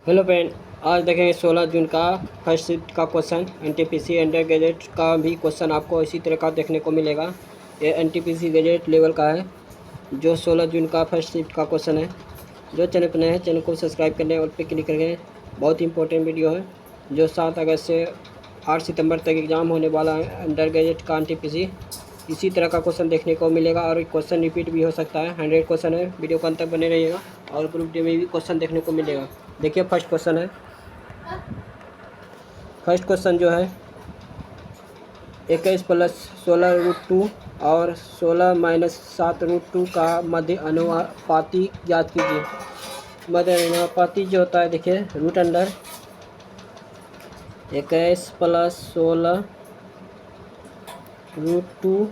Hello friend, आज देखेंगे 16 जून का फर्स्ट शिफ्ट का क्वेश्चन। एनटीपीसी अंडर ग्रेजुएट का भी क्वेश्चन आपको इसी तरह का देखने को मिलेगा। ये एनटीपीसी ग्रेजुएट लेवल का है जो 16 जून का फर्स्ट शिफ्ट का क्वेश्चन है। जो चैनल पर नए हैं चैनल को सब्सक्राइब करने और पे क्लिक करें। बहुत इंपॉर्टेंट वीडियो है जो 7 अगस्त से 8 सितंबर तक एग्ज़ाम होने वाला है अंडर ग्रेजुएट का एनटीपीसी। इसी तरह का क्वेश्चन देखने को मिलेगा और क्वेश्चन रिपीट भी हो सकता है। 100 क्वेश्चन है। वीडियो को अंत तक बने रहिएगा और ग्रुप डी में भी क्वेश्चन देखने को मिलेगा। देखिए फर्स्ट क्वेश्चन है। फर्स्ट क्वेश्चन जो है 21 + 16√2 और 16 - 7√2 का मध्य अनुपाती ज्ञात कीजिए। मध्य अनुपाती जो होता है देखिए रूट अंडर 21 + 16√2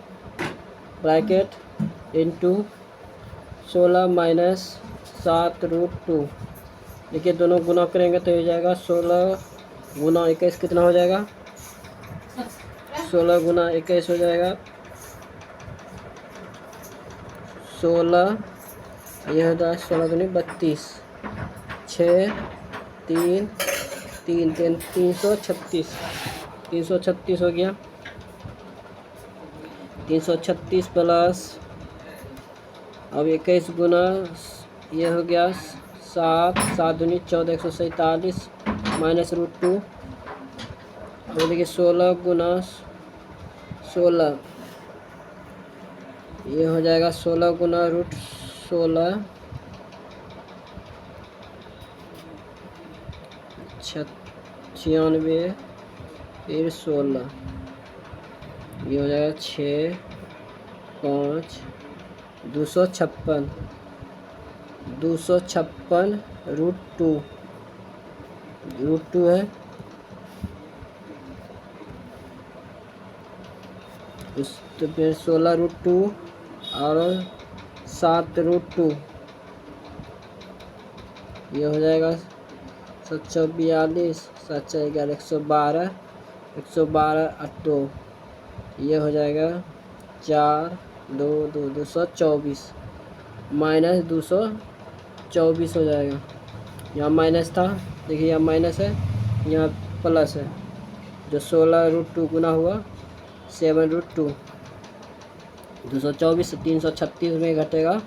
ब्रैकेट इंटू 16 - 7√2। देखिए दोनों गुना करेंगे तो हो जाएगा 16 × 21 कितना हो जाएगा। 16 × 21 हो जाएगा 16, यह हो जाएगा 16 दूनी 32, 6 3 3 3 336, 336 हो गया। 336 प्लस अब 21 गुना ये हो गया 7 7 दूनी 14 147 -√2। और देखिए 16 गुना 16 ये हो जाएगा 16 गुना √16 96 फिर 16 ये हो जाएगा 6 5 256 √2 है। उस तो फिर 16√2 और 7√2 ये हो जाएगा 742 711 112 112 8 ये हो जाएगा 4 2 2 224 -224 हो जाएगा। यहाँ माइनस था देखिए, यहाँ माइनस है यहाँ प्लस है। जो 16√2 गुना हुआ 7√2 224 336 में घटेगा।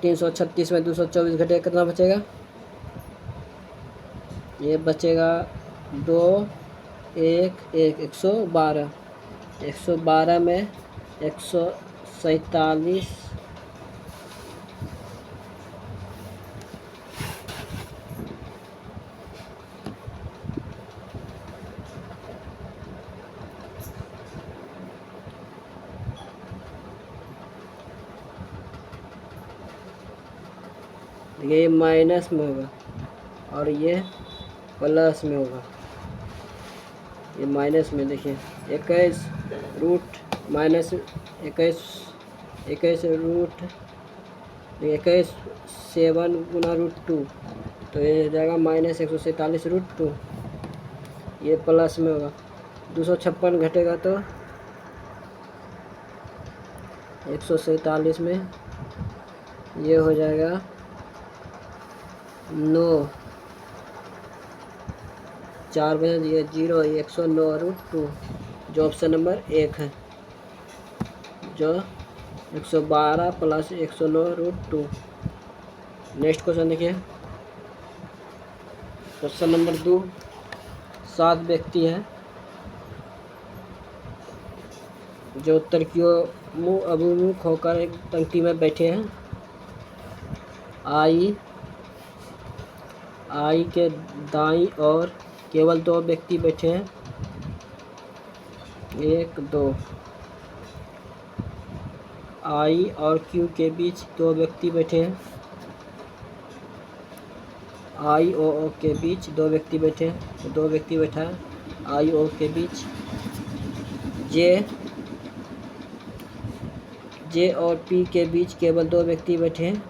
336 में 224 घटेगा कितना बचेगा। ये बचेगा 2 1 1 112 112 में 147 ये माइनस में होगा और ये प्लस में होगा। ये माइनस में देखिए 21 रूट माइनस 21 रूट 21 7 गुना √2 तो ये हो जाएगा -147√2। ये प्लस में होगा 256 घटेगा तो 147 में ये हो जाएगा 9 4 बजे ये 0 109√2 जो ऑप्शन नंबर 1 है, जो 112 + 109√2। नेक्स्ट क्वेश्चन देखिए क्वेश्चन नंबर 2। 7 व्यक्ति हैं जो उत्तर की ओर मुँह अभिमुख होकर एक पंक्ति में बैठे हैं। आई के दाईं ओर केवल 2 व्यक्ति बैठे हैं, 1 2। आई और क्यू के बीच 2 व्यक्ति बैठे हैं। आई ओ के बीच 2 व्यक्ति बैठे हैं, 2 व्यक्ति बैठा है आई ओ के बीच। जे और पी के बीच केवल 2 व्यक्ति बैठे हैं।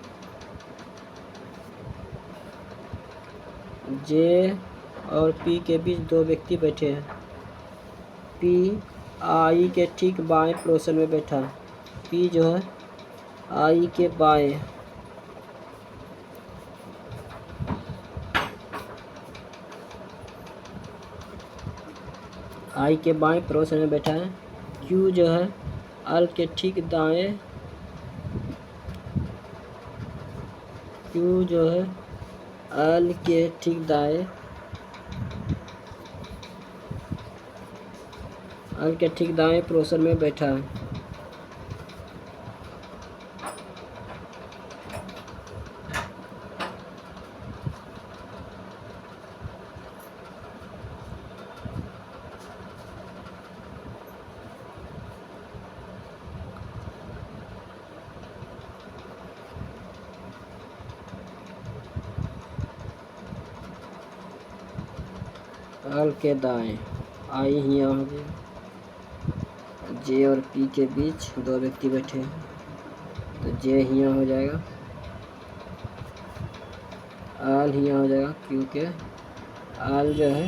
जे और पी के बीच 2 व्यक्ति बैठे हैं। पी आई के ठीक बाएं पड़ोसन में बैठा है। पी जो है आई के बाएं आई के बाएं पड़ोसन में बैठा है। क्यू जो है एल के ठीक दाएं, क्यू जो है एल के ठीक दाएं, एल के ठीक दाएं पड़ोसन में बैठा है। एल के दाएं आई यहाँ हो गया। जे और पी के बीच दो व्यक्ति बैठे हैं, तो जे यहाँ हो जाएगा, एल यहाँ हो जाएगा क्यू के। एल जो है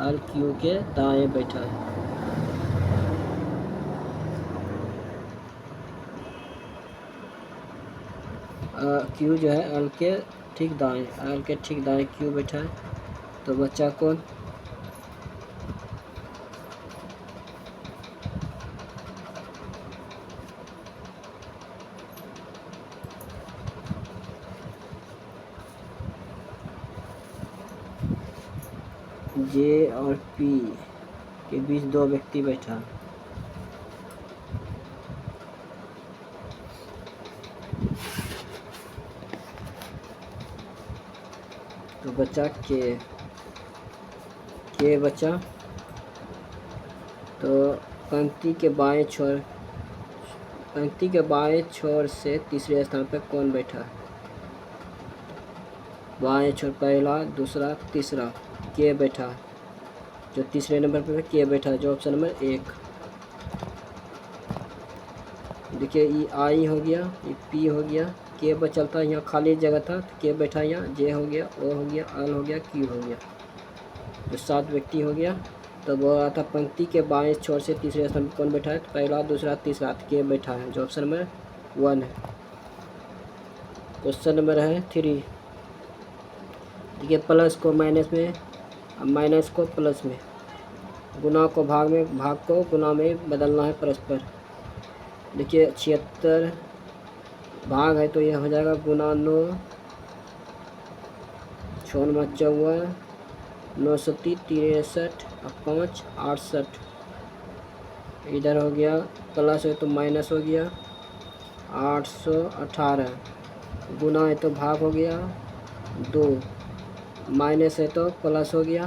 एल क्यू के दाएं बैठा है। क्यू जो है एल के ठीक दाएं, एल के ठीक दाएं क्यू बैठा है। तो बच्चा कौन? जे और पी के बीच दो व्यक्ति बैठा। तो बच्चा के बच्चा। तो पंक्ति के बाएं छोर से तीसरे स्थान पर कौन बैठा है? बाएं छोर पहला, दूसरा, तीसरा के बैठा है। जो तीसरे नंबर पर के बैठा है, जो ऑप्शन नंबर 1। देखिए ये आई हो गया, ये पी हो गया, के बचलता यहाँ खाली जगह था तो के बैठा यहाँ, जे हो गया, ओ हो गया, एल हो गया, क्यू हो गया। जो 7 व्यक्ति हो गया। तो वो रहा था पंक्ति के बाएं छोर से तीसरे स्थान पर कौन बैठा है? तो पहला, दूसरा, तीसरा के बैठा है, जो ऑप्शन नंबर 1 है। क्वेश्चन नंबर है 3। देखिए प्लस को माइनस में, माइनस को प्लस में, गुना को भाग में, भाग को गुना में बदलना है परस्पर। देखिए 76 भाग है तो यह हो जाएगा गुना 9, 6 9 54, 9 7 63 और 5 68। इधर हो गया प्लस है तो माइनस हो गया 818, गुना है तो भाग हो गया 2, माइनस है तो प्लस हो गया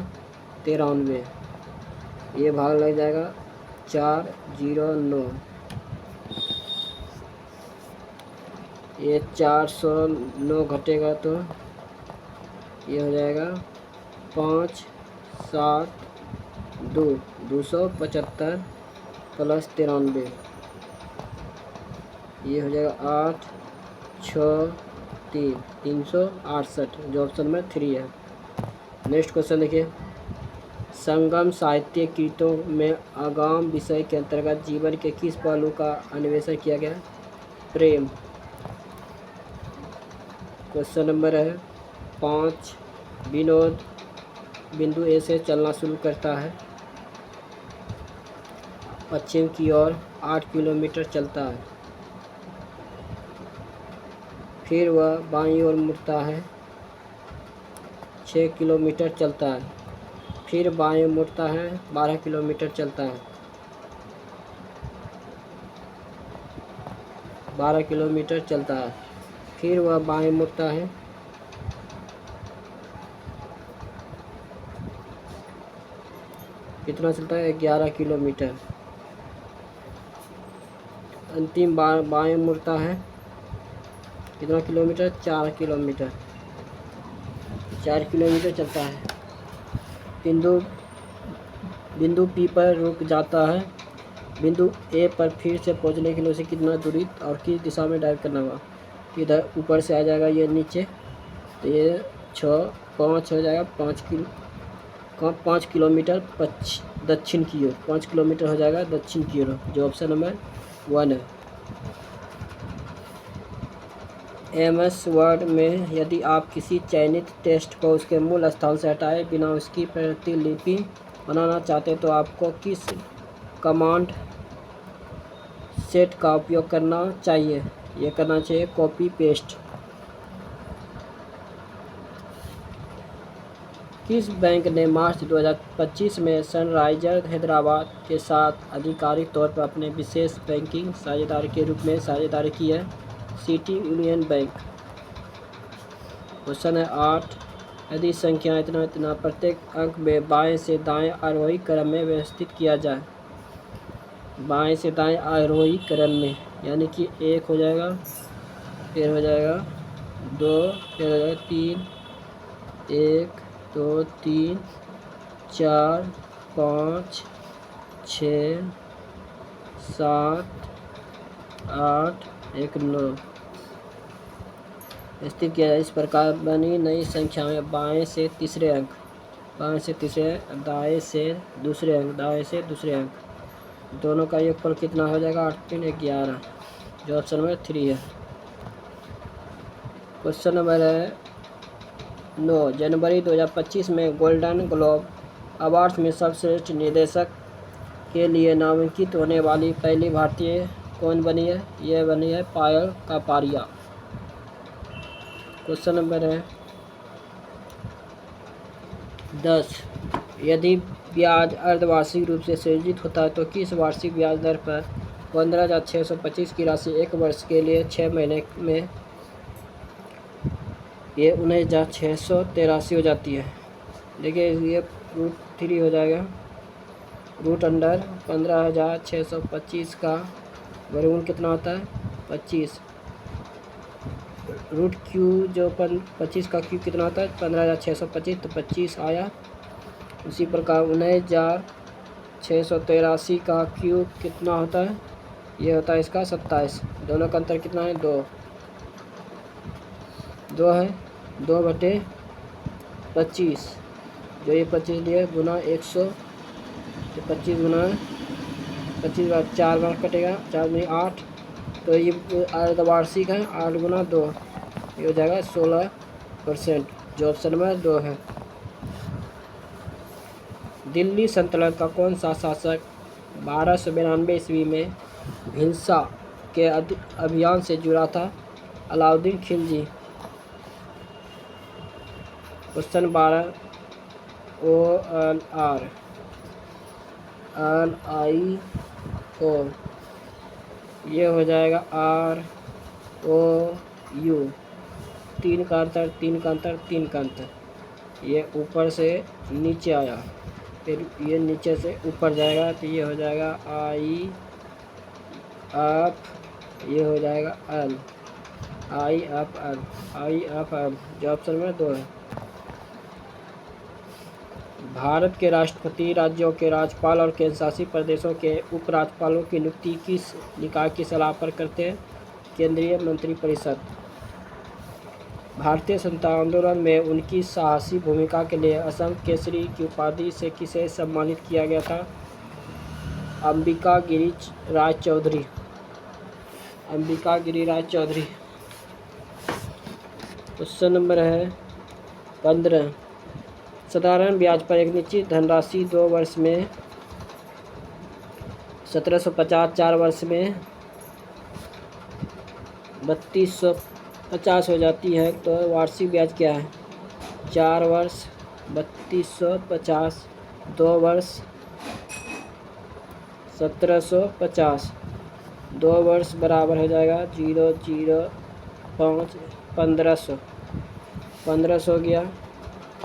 93। ये भाग लग जाएगा 409। ये 409 घटेगा तो ये हो जाएगा 5 7 2, 275 प्लस 93। ये हो जाएगा 8 6 3, 368, जो ऑप्शन नंबर 3 है। नेक्स्ट क्वेश्चन देखिए, संगम साहित्य कृतों में आगाम विषय के अंतर्गत जीवन के किस पहलू का अन्वेषण किया गया? प्रेम। क्वेश्चन नंबर है 5। विनोद बिंदु ए से चलना शुरू करता है, पश्चिम की ओर 8 किलोमीटर चलता है, फिर वह बाईं ओर मुड़ता है, 6 किलोमीटर चलता है, फिर बाएं मुड़ता है, 12 किलोमीटर चलता है, 12 किलोमीटर चलता है, फिर वह बाएं मुड़ता है, कितना चलता है? 11 किलोमीटर। अंतिम बार बाएं मुड़ता है, कितना किलोमीटर? 4 किलोमीटर, 4 किलोमीटर चलता है। बिंदु पी पर रुक जाता है, बिंदु ए पर फिर से पहुंचने के लिए उसे कितना दूरी और किस दिशा में डाइव करना होगा? इधर ऊपर से आ जाएगा ये नीचे, तो ये 5 हो जाएगा, 5 किलोमीटर दक्षिण की ओर, 5 किलोमीटर हो जाएगा दक्षिण की ओर, जो ऑप्शन नंबर 1 है। MS वर्ड में यदि आप किसी चयनित टेक्स्ट को उसके मूल स्थान से हटाए बिना उसकी प्रतिलिपि बनाना चाहते हैं तो आपको किस कमांड सेट का उपयोग करना चाहिए? ये करना चाहिए कॉपी पेस्ट। किस बैंक ने मार्च 2025 में सनराइजर हैदराबाद के साथ आधिकारिक तौर पर अपने विशेष बैंकिंग साझेदार के रूप में साझेदारी की है? City union bank. क्वेश्चन है 8। यदि संख्या इतना इतना प्रत्येक अंक में बाएं से दाएं आरोही क्रम में व्यवस्थित किया जाए, बाएं से दाएं आरोही क्रम में, यानी कि 1 हो जाएगा, फिर हो जाएगा 2, फिर हो जाएगा 3, 1 2 3 4 5 6 7 8 1 9 स्थित किया जाए। इस प्रकार बनी नई संख्या में बाएं से तीसरे अंक, बाएं से तीसरे, दाएं से दूसरे अंक, दाएं से दूसरे अंक, दोनों का योगफल कितना हो जाएगा? 8 3 11, जो ऑप्शन नंबर 3 है। क्वेश्चन नंबर है 9। जनवरी 2025 में गोल्डन ग्लोब अवार्ड्स में सर्वश्रेष्ठ निर्देशक के लिए नामांकित होने वाली पहली भारतीय कौन बनी है? यह बनी है पायल कापारिया। क्वेश्चन नंबर है 10। यदि ब्याज अर्धवार्षिक रूप से सृजित होता है तो किस वार्षिक ब्याज दर पर 15,625 की राशि 1 वर्ष के लिए 6 महीने में ये 19,683 हो जाती है? देखिए ये √3 हो जाएगा, रूट अंडर 15,625 का वर्गमूल कितना होता है? 25। रूट क्यू जो 25 का क्यू कितना होता है? 15,625, तो 25 आया। उसी प्रकार 19,683 का क्यू कितना होता है? ये होता है इसका 27। दोनों का अंतर कितना है? 2 है, 2/25, जो ये 25 लिए गुना 100, तो 25 गुना 25 बार 4 बार कटेगा, 4 में 8, तो ये अर्धवार्षिक है, 8 गुना 2, ये हो जाएगा 16%, जो ऑप्शन नंबर 2 है। दिल्ली सल्तनत का कौन सा शासक 1292 ईस्वी में भिलसा के अभियान से जुड़ा था? Alauddin Khilji. Question 12। OLR LIO, ये हो जाएगा ROU, 3 का अंतर, 3 का अंतर, 3 का अंतर, ये ऊपर से नीचे आया, फिर ये नीचे से ऊपर जाएगा, तो ये हो जाएगा IF, ये हो जाएगा L, IFL, जो ऑप्शन में 2 है। भारत के राष्ट्रपति राज्यों के राज्यपाल और केंद्र शासित प्रदेशों के उपराज्यपालों की नियुक्ति किस निकाय की सलाह पर करते हैं? केंद्रीय मंत्रिपरिषद। भारतीय स्वतंत्रता आंदोलन में उनकी साहसी भूमिका के लिए असम केसरी की उपाधि से किसे सम्मानित किया गया था? अंबिका गिरी राय चौधरी। अंबिका गिरी राय चौधरी। क्वेश्चन नंबर है 15। साधारण ब्याज पर एक निश्चित धनराशि 2 वर्ष में 1750, 4 वर्ष में 3250 हो जाती है, तो वार्षिक ब्याज क्या है? 4 वर्ष 3250, 2 वर्ष 1750, 2 वर्ष बराबर हो जाएगा 0 0 5 1500, 1500 हो गया,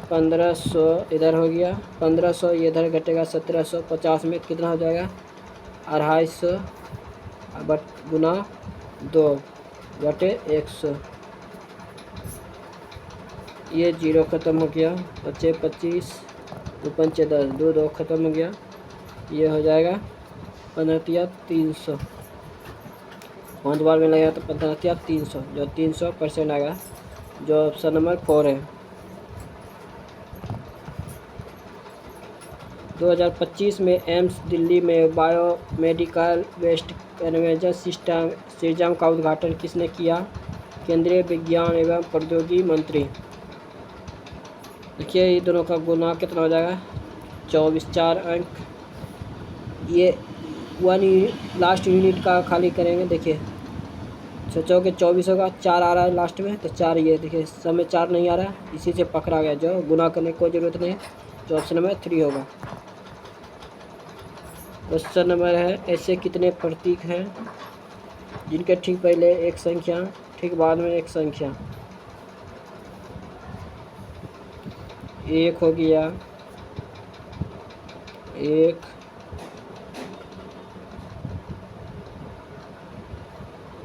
1500 इधर हो गया, 1500 ये इधर घटेगा, 1750 में कितना हो जाएगा? 250 गुना 2 घटे 100, ये 0 ख़त्म हो गया, बचे 25, 2 5 10, 2 2 ख़त्म हो गया, ये हो जाएगा 15 300, 5 बार में लगेगा तो 15 300, जो 300% आएगा, जो ऑप्शन नंबर 4 है। 2025 में एम्स दिल्ली में biomedical waste management system system का उद्घाटन किसने किया? केंद्रीय विज्ञान एवं प्रौद्योगिकी मंत्री। देखिए ये दोनों का गुना कितना हो जाएगा? 24 4 अंक। ये 1 यूनिट लास्ट यूनिट का खाली करेंगे। देखिए 6 के 24 होगा, 4 आ रहा है लास्ट में, तो 4 ये देखिए समय 4 नहीं आ रहा है, इसी से पकड़ा गया, जो गुना करने की कोई ज़रूरत नहीं है, जो ऑप्शन नंबर 3 होगा। क्वेश्चन नंबर है, ऐसे कितने प्रतीक हैं जिनके ठीक पहले एक संख्या, ठीक बाद में एक संख्या। एक हो गया, एक,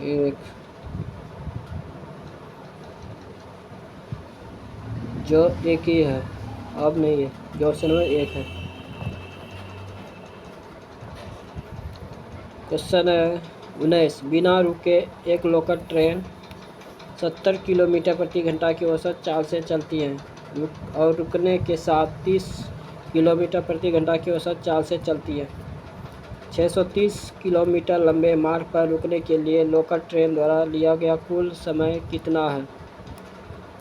एक, जो एक ही है, अब नहीं है, जो ऑप्शन नंबर 1 है। क्वेश्चन है 19, बिना रुके एक लोकल ट्रेन 70 किलोमीटर प्रति घंटा की औसत चाल से चलती है और रुकने के साथ 30 किलोमीटर प्रति घंटा की औसत चाल से चलती है। 630 किलोमीटर लंबे मार्ग पर रुकने के लिए लोकल ट्रेन द्वारा लिया गया कुल समय कितना है।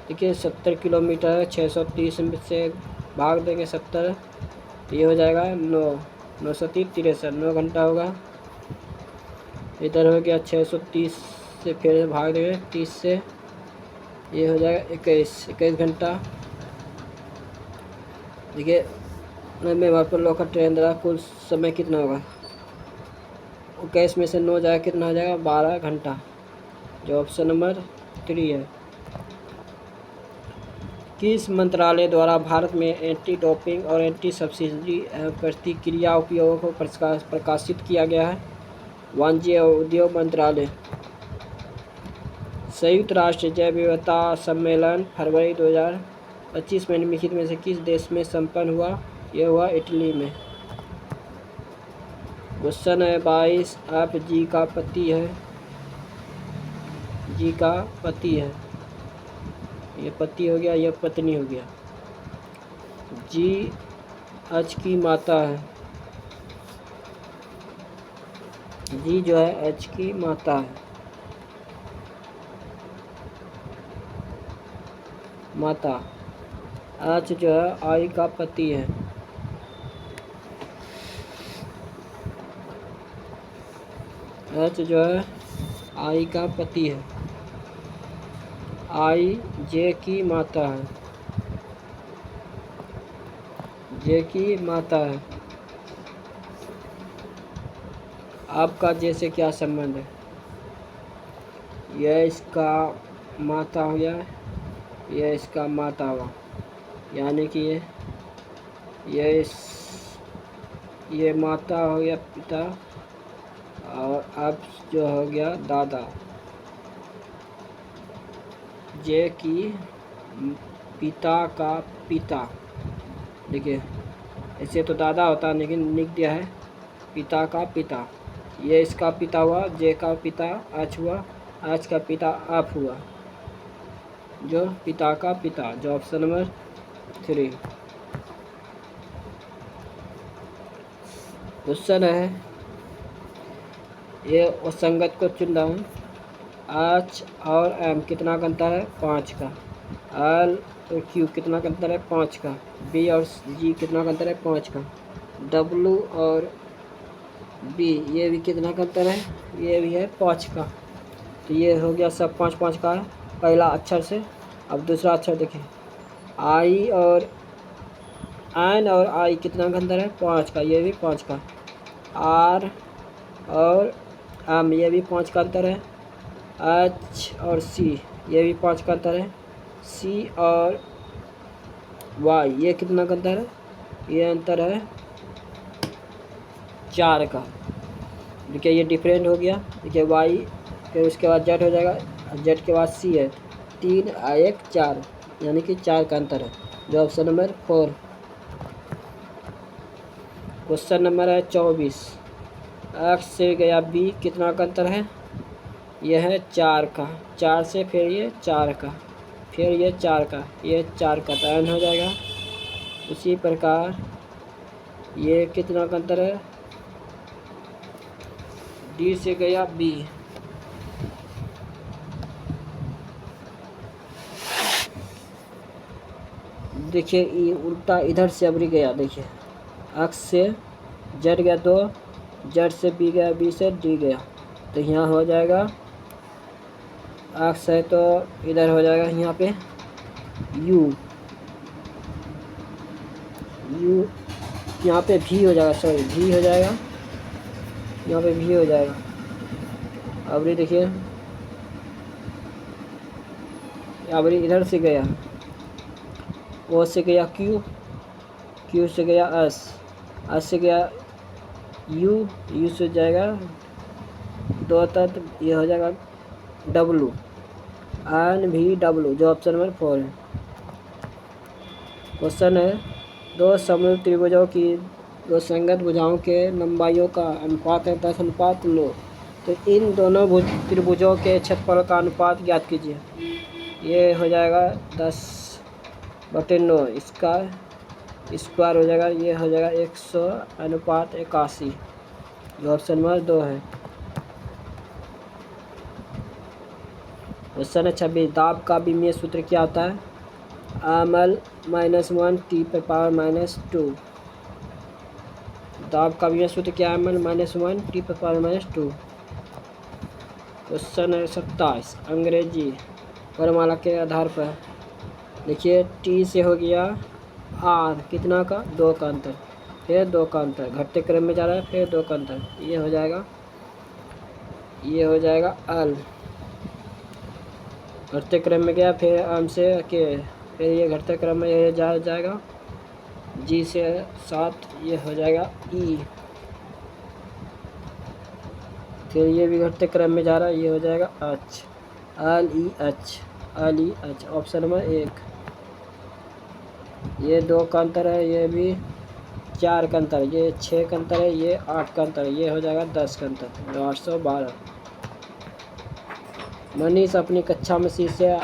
देखिए 70 किलोमीटर है, 630 से भाग देंगे 70, ये हो जाएगा 9, 930 9 घंटा होगा। इधर हो गया 630 से फिर भाग देंगे 30 से, ये हो जाएगा 21 घंटा। देखिए मैं वहाँ पर लोकल ट्रेन द्वारा कुल समय कितना होगा, 21 में से 9 जाएगा, कितना हो जाएगा 12 घंटा, जो ऑप्शन नंबर 3 है। किस मंत्रालय द्वारा भारत में एंटी डोपिंग और एंटी सब्सिडी प्रतिक्रिया उपयोगों को प्रकाशित किया गया है। वाणिज्य और उद्योग मंत्रालय। संयुक्त राष्ट्र जैव विविधता सम्मेलन फरवरी 2025 में निम्नलिखित में से किस देश में संपन्न हुआ। यह हुआ इटली में। क्वेश्चन है 22, आप जी का पति है, जी का पति है, ये पति हो गया, यह पत्नी हो गया। जी एच की माता है, जी जो है एच की माता है, माता। एच जो है आई का पति है, एच जो है आई का पति है। आई जे की माता है, जे की माता है। आपका जे से क्या संबंध है, यह इसका माता हो गया, यह इसका माता हुआ, यानी कि ये माता हो गया पिता, और अब जो हो गया दादा। जे की पिता का पिता, देखिए ऐसे तो दादा होता है, लेकिन लिख दिया है पिता का पिता। ये इसका पिता हुआ, जे का पिता एच हुआ, एच का पिता आप हुआ, जो पिता का पिता, जो ऑप्शन नंबर 3। क्वेश्चन है, ये असंगत को चुन रहा हूँ। एच और एम कितना का अंतर है, 5 का। एल और क्यू कितना का अंतर है, 5 का। बी और जी कितना का अंतर है, 5 का। डब्लू और बी ये भी कितना का अंतर है, ये भी है 5 का। तो ये हो गया सब 5 5 का है पहला अक्षर से। अब दूसरा अक्षर देखिए, आई और एन और आई कितना का अंतर है, 5 का, ये भी 5 का। आर और एम ये भी 5 का अंतर है। एच और सी ये भी 5 का अंतर है। सी और वाई ये कितना का अंतर है, ये अंतर है 4 का। देखिए ये डिफरेंट हो गया। देखिए वाई, फिर उसके बाद जेड हो जाएगा, जेड के बाद सी है, 3 1 4, यानी कि 4 का अंतर है, जो ऑप्शन नंबर 4। क्वेश्चन नंबर है 24, एक्स से गया बी कितना का अंतर है, यह है 4 का। 4 से फिर ये 4 का, फिर ये 4 का, ये 4 का, टर्न हो जाएगा। उसी प्रकार ये कितना का अंतर है, डी से गया बी, देखिए ये उल्टा इधर से अबरी गया, देखिए एक्स से जेड गया 2, जेड से बी गया, बी से डी गया, तो यहाँ हो जाएगा एक्स है तो इधर हो जाएगा यहाँ पे यू, यू यहाँ पे भी हो जाएगा, सॉरी भी हो जाएगा, यहाँ पे भी हो जाएगा। अब ये देखिए अब इधर से गया, ओ से गया क्यू, क्यू से गया एस, एस से गया यू, यू से जाएगा 2 तक, ये हो जाएगा डब्लू, एन भी डब्लू, जो ऑप्शन नंबर 4 है। क्वेश्चन है 2 समरूप त्रिभुजों की 2 संगत भुजाओं के लंबाइयों का अनुपात है 10:9, तो इन दोनों त्रिभुजों के क्षेत्रफल का अनुपात ज्ञात कीजिए। ये हो जाएगा 10/9, इसका स्क्वायर हो जाएगा, ये हो जाएगा 100:81, जो ऑप्शन नंबर 2 है। क्वेश्चन है 26, दाब का विमीय सूत्र क्या होता है? ml -1 T⁻²। दाब का विमीय सूत्र क्या है? ml -1 T⁻²। क्वेश्चन है 27, अंग्रेजी वर्णमाला के आधार पर देखिए टी से हो गया आर, कितना का? 2 का अंतर, फिर 2 का अंतर, घटते क्रम में जा रहा है, फिर 2 का अंतर, ये हो जाएगा एल, घटते क्रम में गया, फिर एम से के, फिर ये घटते क्रम में ये जाएगा जी से 7, ये हो जाएगा ई, फिर ये भी घटते क्रम में जा रहा है, ये हो जाएगा H, L E H, option number 1। ये 2 का अंतर है, ये भी 4 का अंतर, ये 6 का अंतर है, ये 8 का अंतर, ये हो जाएगा 10 का अंतर, तो 812। मनीष अपनी कक्षा में सी से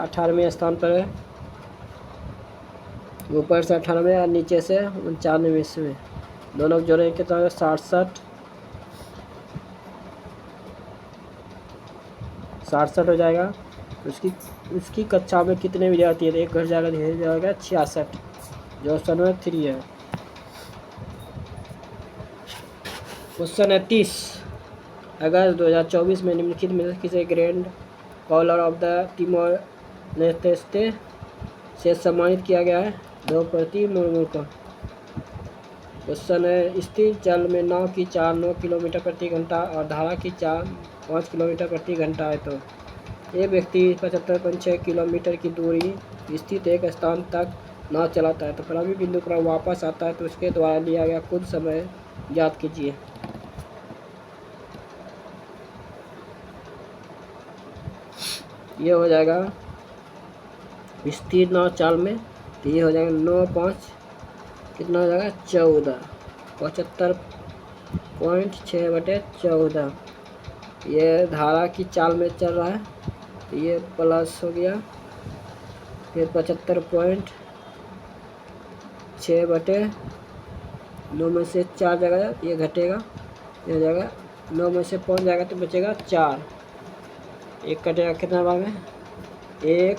18वें स्थान पर है, ऊपर से 98 और नीचे से 99वें, दोनों को जोड़े कितना है? 67 हो जाएगा। उसकी कक्षा में कितने विद्यार्थी है? 1 घट जाएगा, धीरे जाएगा 66, जो ऑप्शन नंबर 3 है। क्वेश्चन है 30, अगस्त 2024 में निम्नलिखित में किसे grand collar of the Timor Leste से सम्मानित किया गया है? द्रौपदी मुर्मू को। क्वेश्चन है स्थिर जल में नाव की चाल 9 किलोमीटर प्रति घंटा और धारा की चाल 5 किलोमीटर प्रति घंटा है, तो एक व्यक्ति 75.6 किलोमीटर की दूरी स्थित एक स्थान तक नाव चलाता है, तो प्रारंभिक बिंदु पर वापस आता है, तो उसके द्वारा लिया गया कुछ समय ज्ञात कीजिए। ये हो जाएगा स्थिर नाव चाल में, तो ये हो जाएगा 9×5 कितना हो जाएगा? 14, 75.6/14। ये धारा की चाल में चल रहा है, तो ये प्लस हो गया, फिर 75.6/9 में से 4 जाएगा, ये घटेगा, ये हो जाएगा 9 में से 5 जाएगा तो बचेगा 4, एक कटेगा कितना भाग में? 1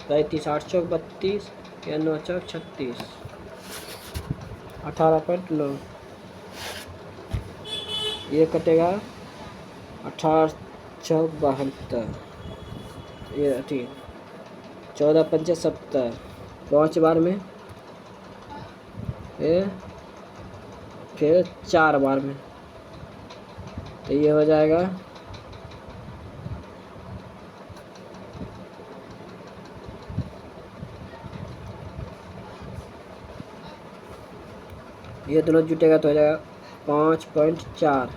33, 8 चौक 32 या 9 चौक 36, 18.9, ये कटेगा 18 चौक 72, ये ठीक 14×5 70, 5 बार में, फिर 4 बार में, तो ये हो जाएगा ये दोनों जुटेगा तो हो जाएगा 5.4,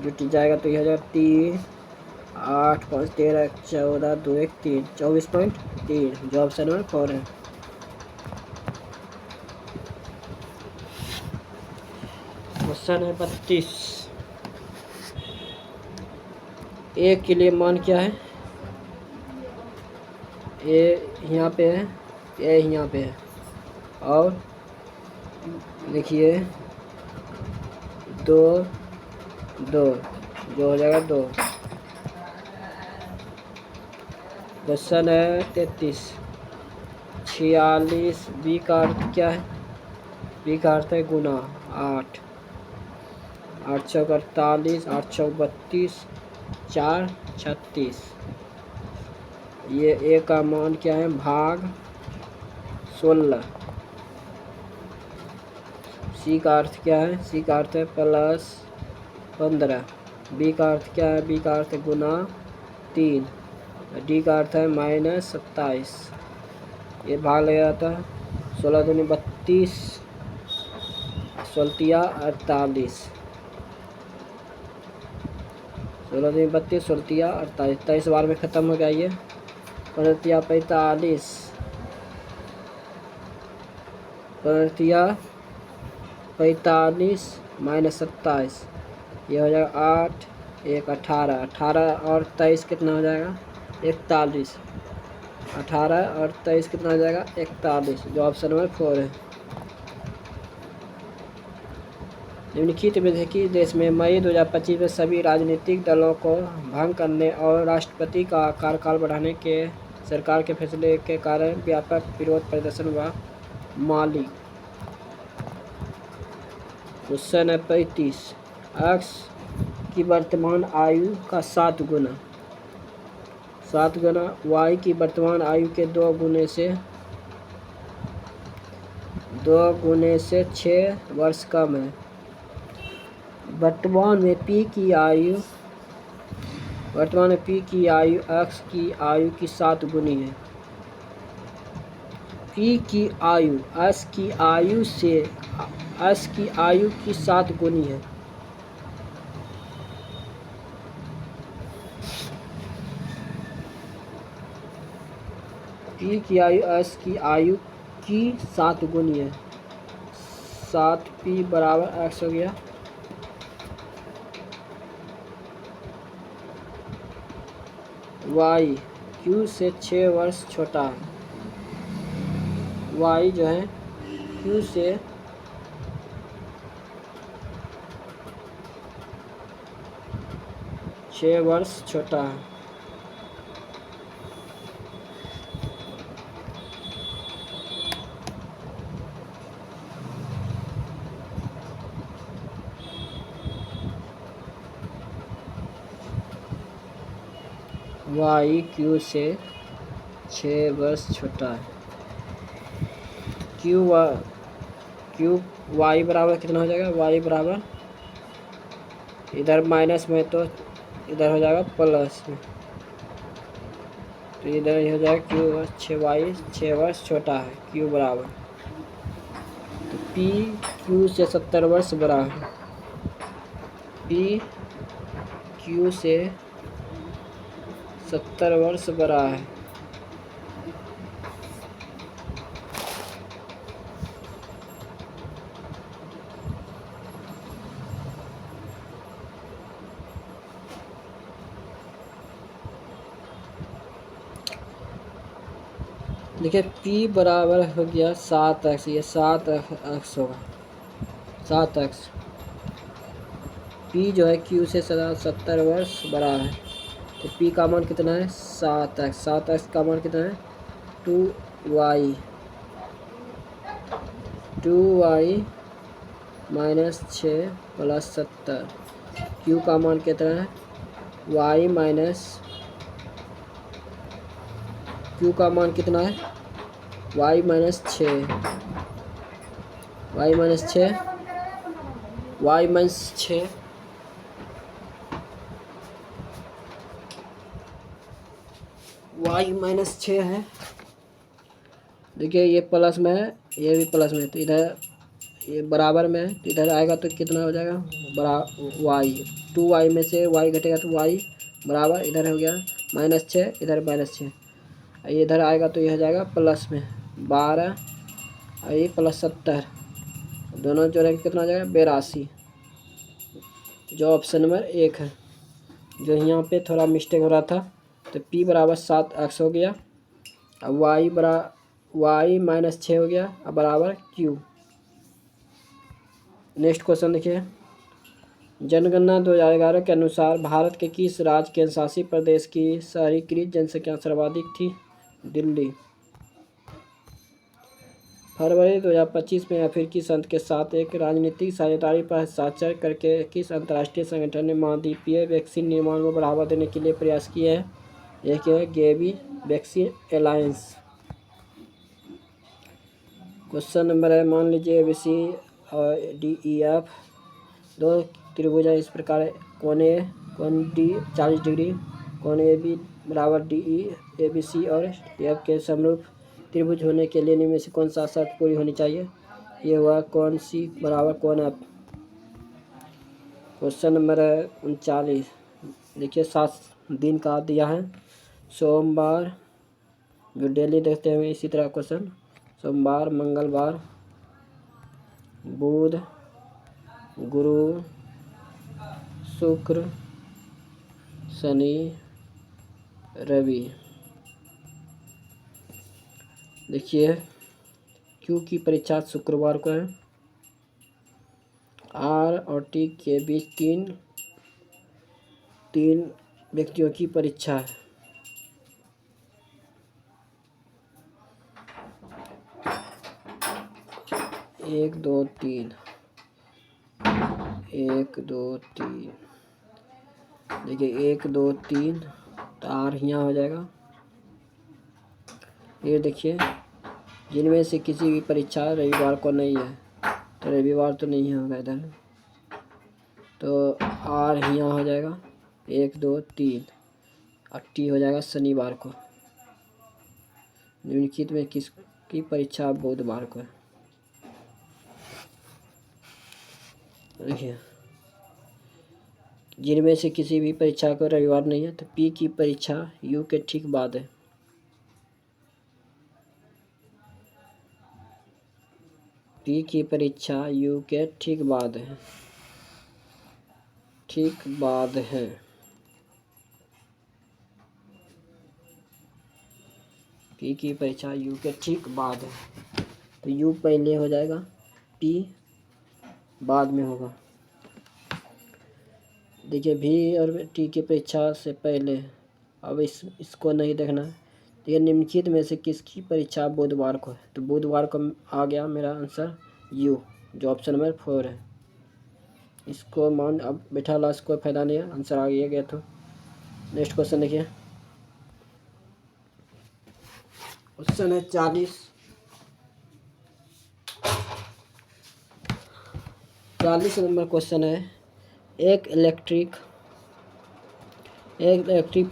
जुट जाएगा तो ये हो जाएगा 3, 8, 5, 13, 14, 2, 1, 3, 24.3, जो ऑप्शन नंबर 4 है। क्वेश्चन है 32, ए के लिए मान क्या है? ए यहाँ पे है, ए यहाँ पे है, और देखिए 2, 2, जो हो जाएगा 2। क्वेश्चन है 33, 46 बी का अर्थ क्या है? बी का अर्थ है गुना। 8, 8 चौक 48, 8 चौक 32, 4 36। ये ए का मान क्या है? भाग 16। सी का अर्थ क्या है? सी का अर्थ है +15। बी का अर्थ क्या है? बी का अर्थ है गुना 3। डी का अर्थ है -27। ये भाग लग जाता है 16 दूनी 32, 16 48, 16 दूनी 32, 16 48, 23 बार में ख़त्म हो गया ये। 15 45, 15 45 -27, ये हो जाएगा 8, 1 18, 18 और 23 कितना हो जाएगा? 41। 18 और 23 कितना हो जाएगा? 41, जो ऑप्शन नंबर 4 है। निम्नलिखित में से किस देश में मई 2025 में सभी राजनीतिक दलों को भंग करने और राष्ट्रपति का कार्यकाल बढ़ाने के सरकार के फैसले के कारण व्यापक विरोध प्रदर्शन हुआ? माली। क्वेश्चन है 35। एक्स की वर्तमान आयु का 7 गुना, 7 गुना वाई की वर्तमान आयु के 2 गुने से 6 वर्ष कम है। वर्तमान में पी की आयु एक्स की आयु की 7 गुनी है। पी की आयु एस की आयु की 7 गुनी है। पी की आयु एस की आयु की 7 गुनी है। 7p बराबर एक्स हो गया। वाई क्यू से 6 वर्ष छोटा है। वाई जो है क्यू से 6 वर्ष छोटा है। वाई क्यू से 6 वर्ष छोटा है। क्यू वाई बराबर कितना हो जाएगा? वाई बराबर इधर माइनस में तो इधर हो जाएगा प्लस में, तो इधर हो जाएगा क्यू 6y 6 वर्ष छोटा है। क्यू बराबर तो पी क्यू से 70 वर्ष बड़ा है। पी क्यू से 70 वर्ष बड़ा है। देखिए P बराबर हो गया 7x, ये 7x होगा 7x। P जो है Q से 70 वर्ष बड़ा है, तो P का मान कितना है? 7x। 7x का मान कितना है? 2y minus 6 plus 70। Q का मान कितना है? Q का मान कितना है? y माइनस 6 y माइनस 6 है। देखिए ये प्लस में है, ये भी प्लस में है, तो इधर ये बराबर में है, तो इधर आएगा तो कितना हो जाएगा? y 2y में से y घटेगा तो y बराबर इधर हो गया -6, इधर -6, ये इधर आएगा तो ये हो जाएगा प्लस में 12 और ये प्लस 70, दोनों जोड़े कितना हो जाएगा? 82, जो ऑप्शन नंबर 1 है। जो यहाँ पे थोड़ा मिस्टेक हो रहा था, तो P बराबर 7x हो गया, अब y माइनस 6 हो गया, अब बराबर Q। नेक्स्ट क्वेश्चन देखिए। जनगणना 2011 के अनुसार भारत के किस राज्य केंद्र शासित प्रदेश की शहरीकृत जनसंख्या सर्वाधिक थी? दिल्ली। फरवरी 2025 में अफ्रीकी संघ के साथ एक राजनीतिक साझेदारी पर हस्ताक्षर करके किस अंतर्राष्ट्रीय संगठन ने महाद्वीपीय वैक्सीन निर्माण को बढ़ावा देने के लिए प्रयास किए हैं? एक है Gavie vaccine alliance. Question number है, मान लीजिए ABC और DEF दो त्रिभुज इस प्रकार है। कोण D 40 डिग्री, कोण AB बराबर DE, ABC और DF के समरूप त्रिभुज होने के लिए निम्न में से कौन सा शर्त पूरी होनी चाहिए? ये हुआ कोण C बराबर कोण F। क्वेश्चन नंबर है 39। देखिए 7 दिन का दिया है। सोमवार, जो डेली देखते हैं इसी तरह क्वेश्चन, सोमवार, मंगलवार, बुध, गुरु, शुक्र, शनि, रवि। देखिए Q की परीक्षा शुक्रवार को है। R और T के बीच तीन व्यक्तियों की परीक्षा है। एक दो तीन, 1 2 3। देखिए 1 2 3 तो R यहाँ हो जाएगा। ये देखिए जिनमें से किसी भी परीक्षा रविवार को नहीं है, तो रविवार तो नहीं होगा इधर, तो R यहाँ हो जाएगा 1 2 3 और T हो जाएगा शनिवार को। निम्नलिखित में किसकी परीक्षा बुधवार को है? देखिए जिनमें से किसी भी परीक्षा को रविवार नहीं है, तो P की परीक्षा U के ठीक बाद है। P की परीक्षा U के ठीक बाद है, ठीक बाद है। P की परीक्षा U के ठीक बाद है, तो U पहले हो जाएगा, P बाद में होगा। देखिए V और T की परीक्षा से पहले, अब इसको नहीं देखना है। तो ये निम्नलिखित में से किसकी परीक्षा बुधवार को है? तो बुधवार को आ गया मेरा आंसर U, जो ऑप्शन नंबर 4 है। इसको मान अब बैठा ला, इसको फायदा नहीं है, आंसर आ गया। तो नेक्स्ट क्वेश्चन देखिए, क्वेश्चन है 40 नंबर क्वेश्चन है। एक इलेक्ट्रिक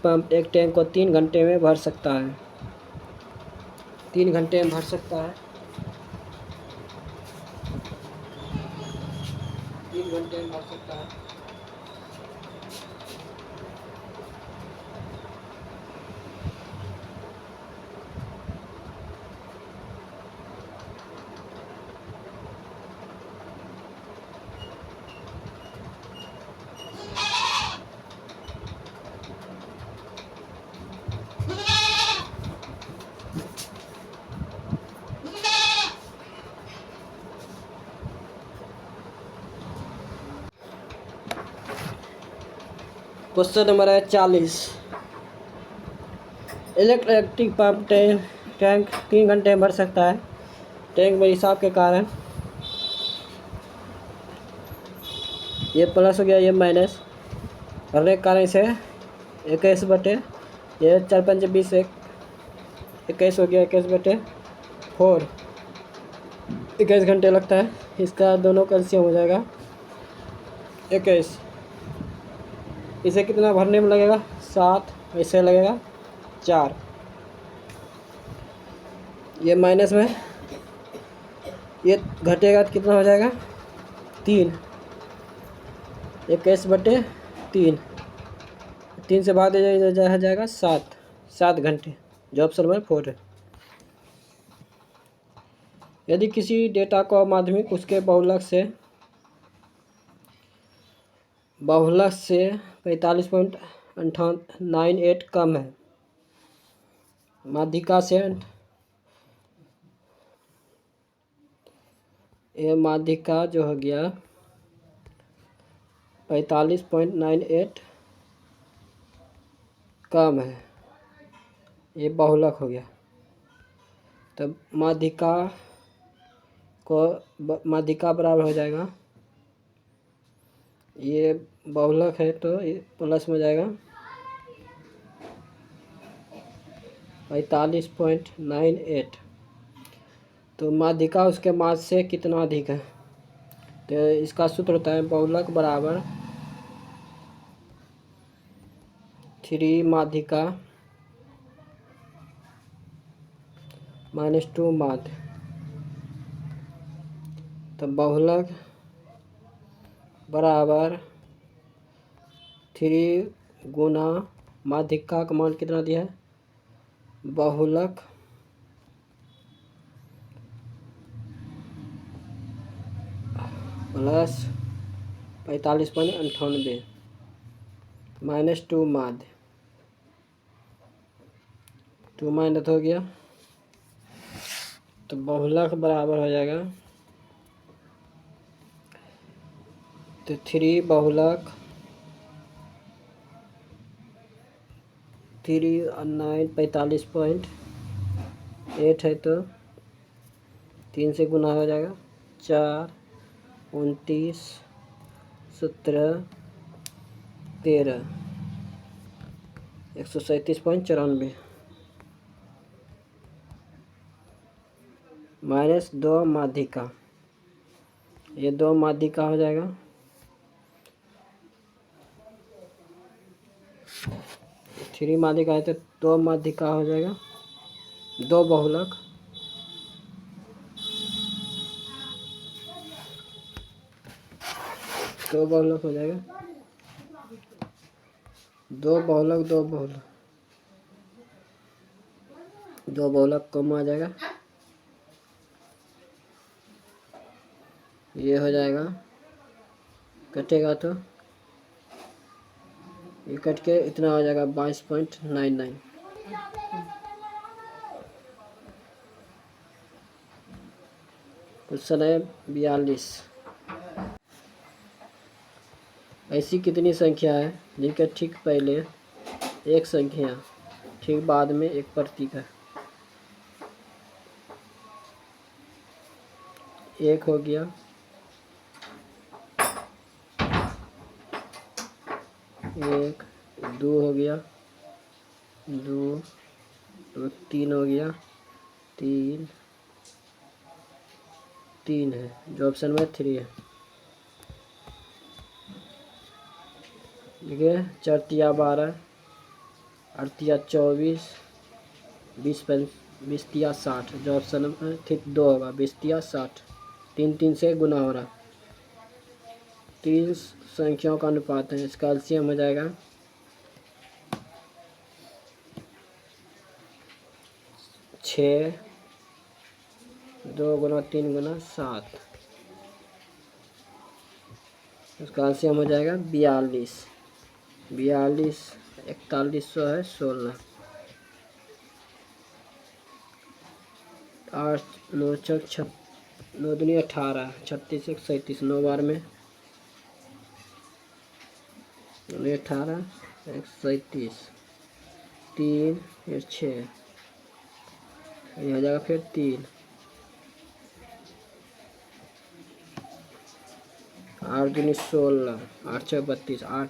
पंप एक टैंक को 3 घंटे में भर सकता है। 3 घंटे में भर सकता है। 3 घंटे में भर सकता है। क्वेश्चन नंबर है 40। इलेक्ट्रिक पंप टैंक 3 घंटे में भर सकता है। टैंक में रिसाव के कारण ये प्लस हो गया, ये माइनस, भरने के कारण इसे 21 ये 4 5 20 21 हो गया, 21/4 21 घंटे लगता है। इसका दोनों का एलसीएम हो जाएगा 21। इसे कितना भरने में लगेगा? 7। ऐसे लगेगा 4। ये माइनस में ये घटेगा तो कितना हो जाएगा? 3। 21/3 3 से भाग जाएगा 7 घंटे, जो ऑप्शन नंबर 4 है। यदि किसी डेटा को माध्यमिक उसके बहुलक से 45.98 कम है, माध्यिका से ये माध्यिका जो हो गया 45.98 कम है, ये बहुलक हो गया। तब माध्यिका को माध्यिका बराबर हो जाएगा, ये बहुलक है तो ये प्लस में हो जाएगा 45.98। तो माध्यिका उसके मास से कितना अधिक है, तो इसका सूत्र होता है बहुलक बराबर 3 माध्यिका -2 माध्य। तो बहुलक बराबर 3 गुना माध्यिका का मान कितना दिया है, बहुलक प्लस 45.98 -2 माध्य, 2 माइनस हो गया, तो बहुलक बराबर हो जाएगा तो 3 बहुलक 45.8 है तो 3 से गुना हो जाएगा 4 29 17 13 137.94 माइनस 2 माध्यिका, ये 2 माध्यिका हो जाएगा, 3 माध्यिका है तो 2 माध्यिका हो जाएगा, 2 बहुलक 2 बहुलक हो जाएगा, 2 बहुलक 2 बहुलक 2 बहुलक कम आ जाएगा, ये हो जाएगा, कटेगा तो ये कट के इतना हो जाएगा 22.99। क्वेश्चन है 42। ऐसी कितनी संख्या है जिनके ठीक पहले एक संख्या ठीक बाद में एक प्रतीक है। 1 हो गया, 1 2 हो गया, 2 3 हो गया, 3 3 है जो ऑप्शन में 3 है। ठीक है, 4 तिया 12, 8 तिया 24, 20 तिया 60 जो ऑप्शन में ठीक 2 होगा, 20 तिया 60। 3 3 से गुना हो रहा, 3 संख्याओं का अनुपात है, इसका एलसीएम हो जाएगा 6 2 गुना 3 गुना 7, इसका एलसीएम हो जाएगा 42 42 4100 है 16, 8 9 6 9 दूनी 18, 36 1 37, 9 बार में 18 1 37, 3 फिर 6, ये हो जाएगा फिर 3, 8 दूनी 16, 8 6 32, 8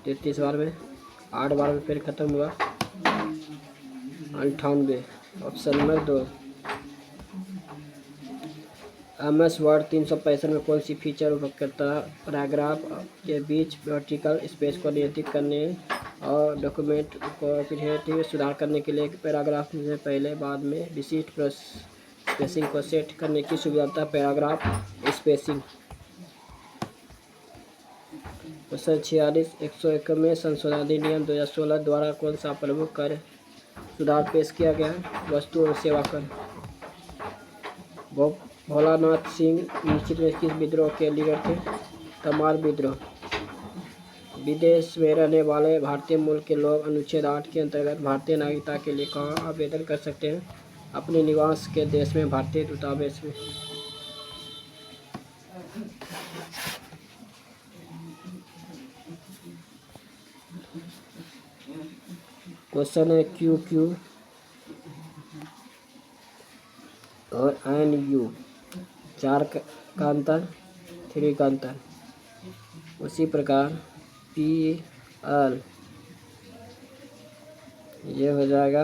33 बार में 8 बार में फिर खत्म हुआ 98, ऑप्शन नंबर 2। MS वर्ड 365 में कौन सी फीचर उपयोग करता है, पैराग्राफ के बीच वर्टिकल स्पेस को नियंत्रित करने और डॉक्यूमेंट को क्रिएटिव सुधार करने के लिए पैराग्राफ से पहले बाद में विशिष्ट स्पेसिंग को सेट करने की सुविधा पैराग्राफ स्पेसिंग। क्वेश्चन 46 101 में संशोधन अधिनियम 2016 द्वारा कौन सा प्रमुख कर सुधार पेश किया गया है, वस्तु और सेवा कर। भोलानाथ सिंह निश्चित में किस विद्रोह के लीडर थे, तमार विद्रोह। विदेश में रहने वाले भारतीय मूल के लोग अनुच्छेद 8 के अंतर्गत भारतीय नागरिकता के लिए कहाँ आवेदन कर सकते हैं, अपने निवास के देश में भारतीय दूतावास में। क्वेश्चन है QQ और NU 4 का अंतर, 3 का अंतर। उसी प्रकार पी एल ये हो जाएगा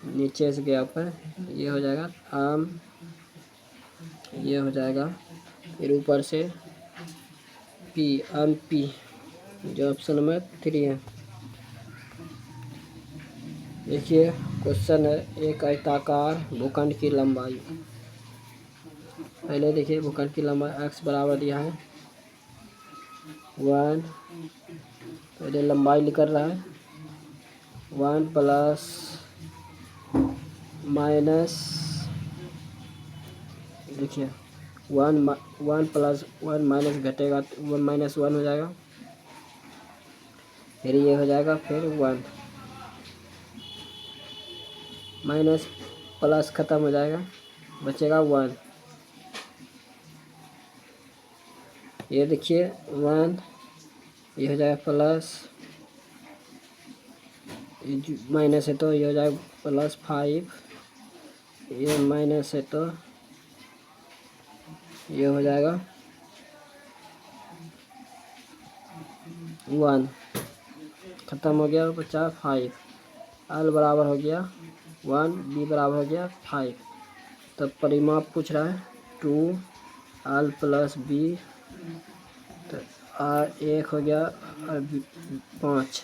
नीचे से गया ऊपर, ये हो जाएगा आम, ये हो जाएगा फिर ऊपर से पी, आम पी, जो ऑप्शन नंबर 3 है। देखिए क्वेश्चन है, एक आयताकार भूखंड की लंबाई। पहले देखिए भूखंड की लंबाई x बराबर दिया है 1, पहले लंबाई निकल रहा है 1 प्लस माइनस, देखिए 1 प्लस 1 माइनस घटेगा तो 1 माइनस 1 हो जाएगा, फिर ये हो जाएगा फिर 1 माइनस प्लस ख़त्म हो जाएगा, बचेगा 1। ये देखिए 1, ये हो जाएगा प्लस, ये माइनस है तो ये हो जाएगा प्लस 5, ये माइनस है तो ये हो जाएगा 1, ख़त्म हो गया, बचा 5। एल बराबर हो गया 1, बी बराबर हो गया 5। तब परिमाप पूछ रहा है 2 एल प्लस बी, तो आर 1 हो गया और 5,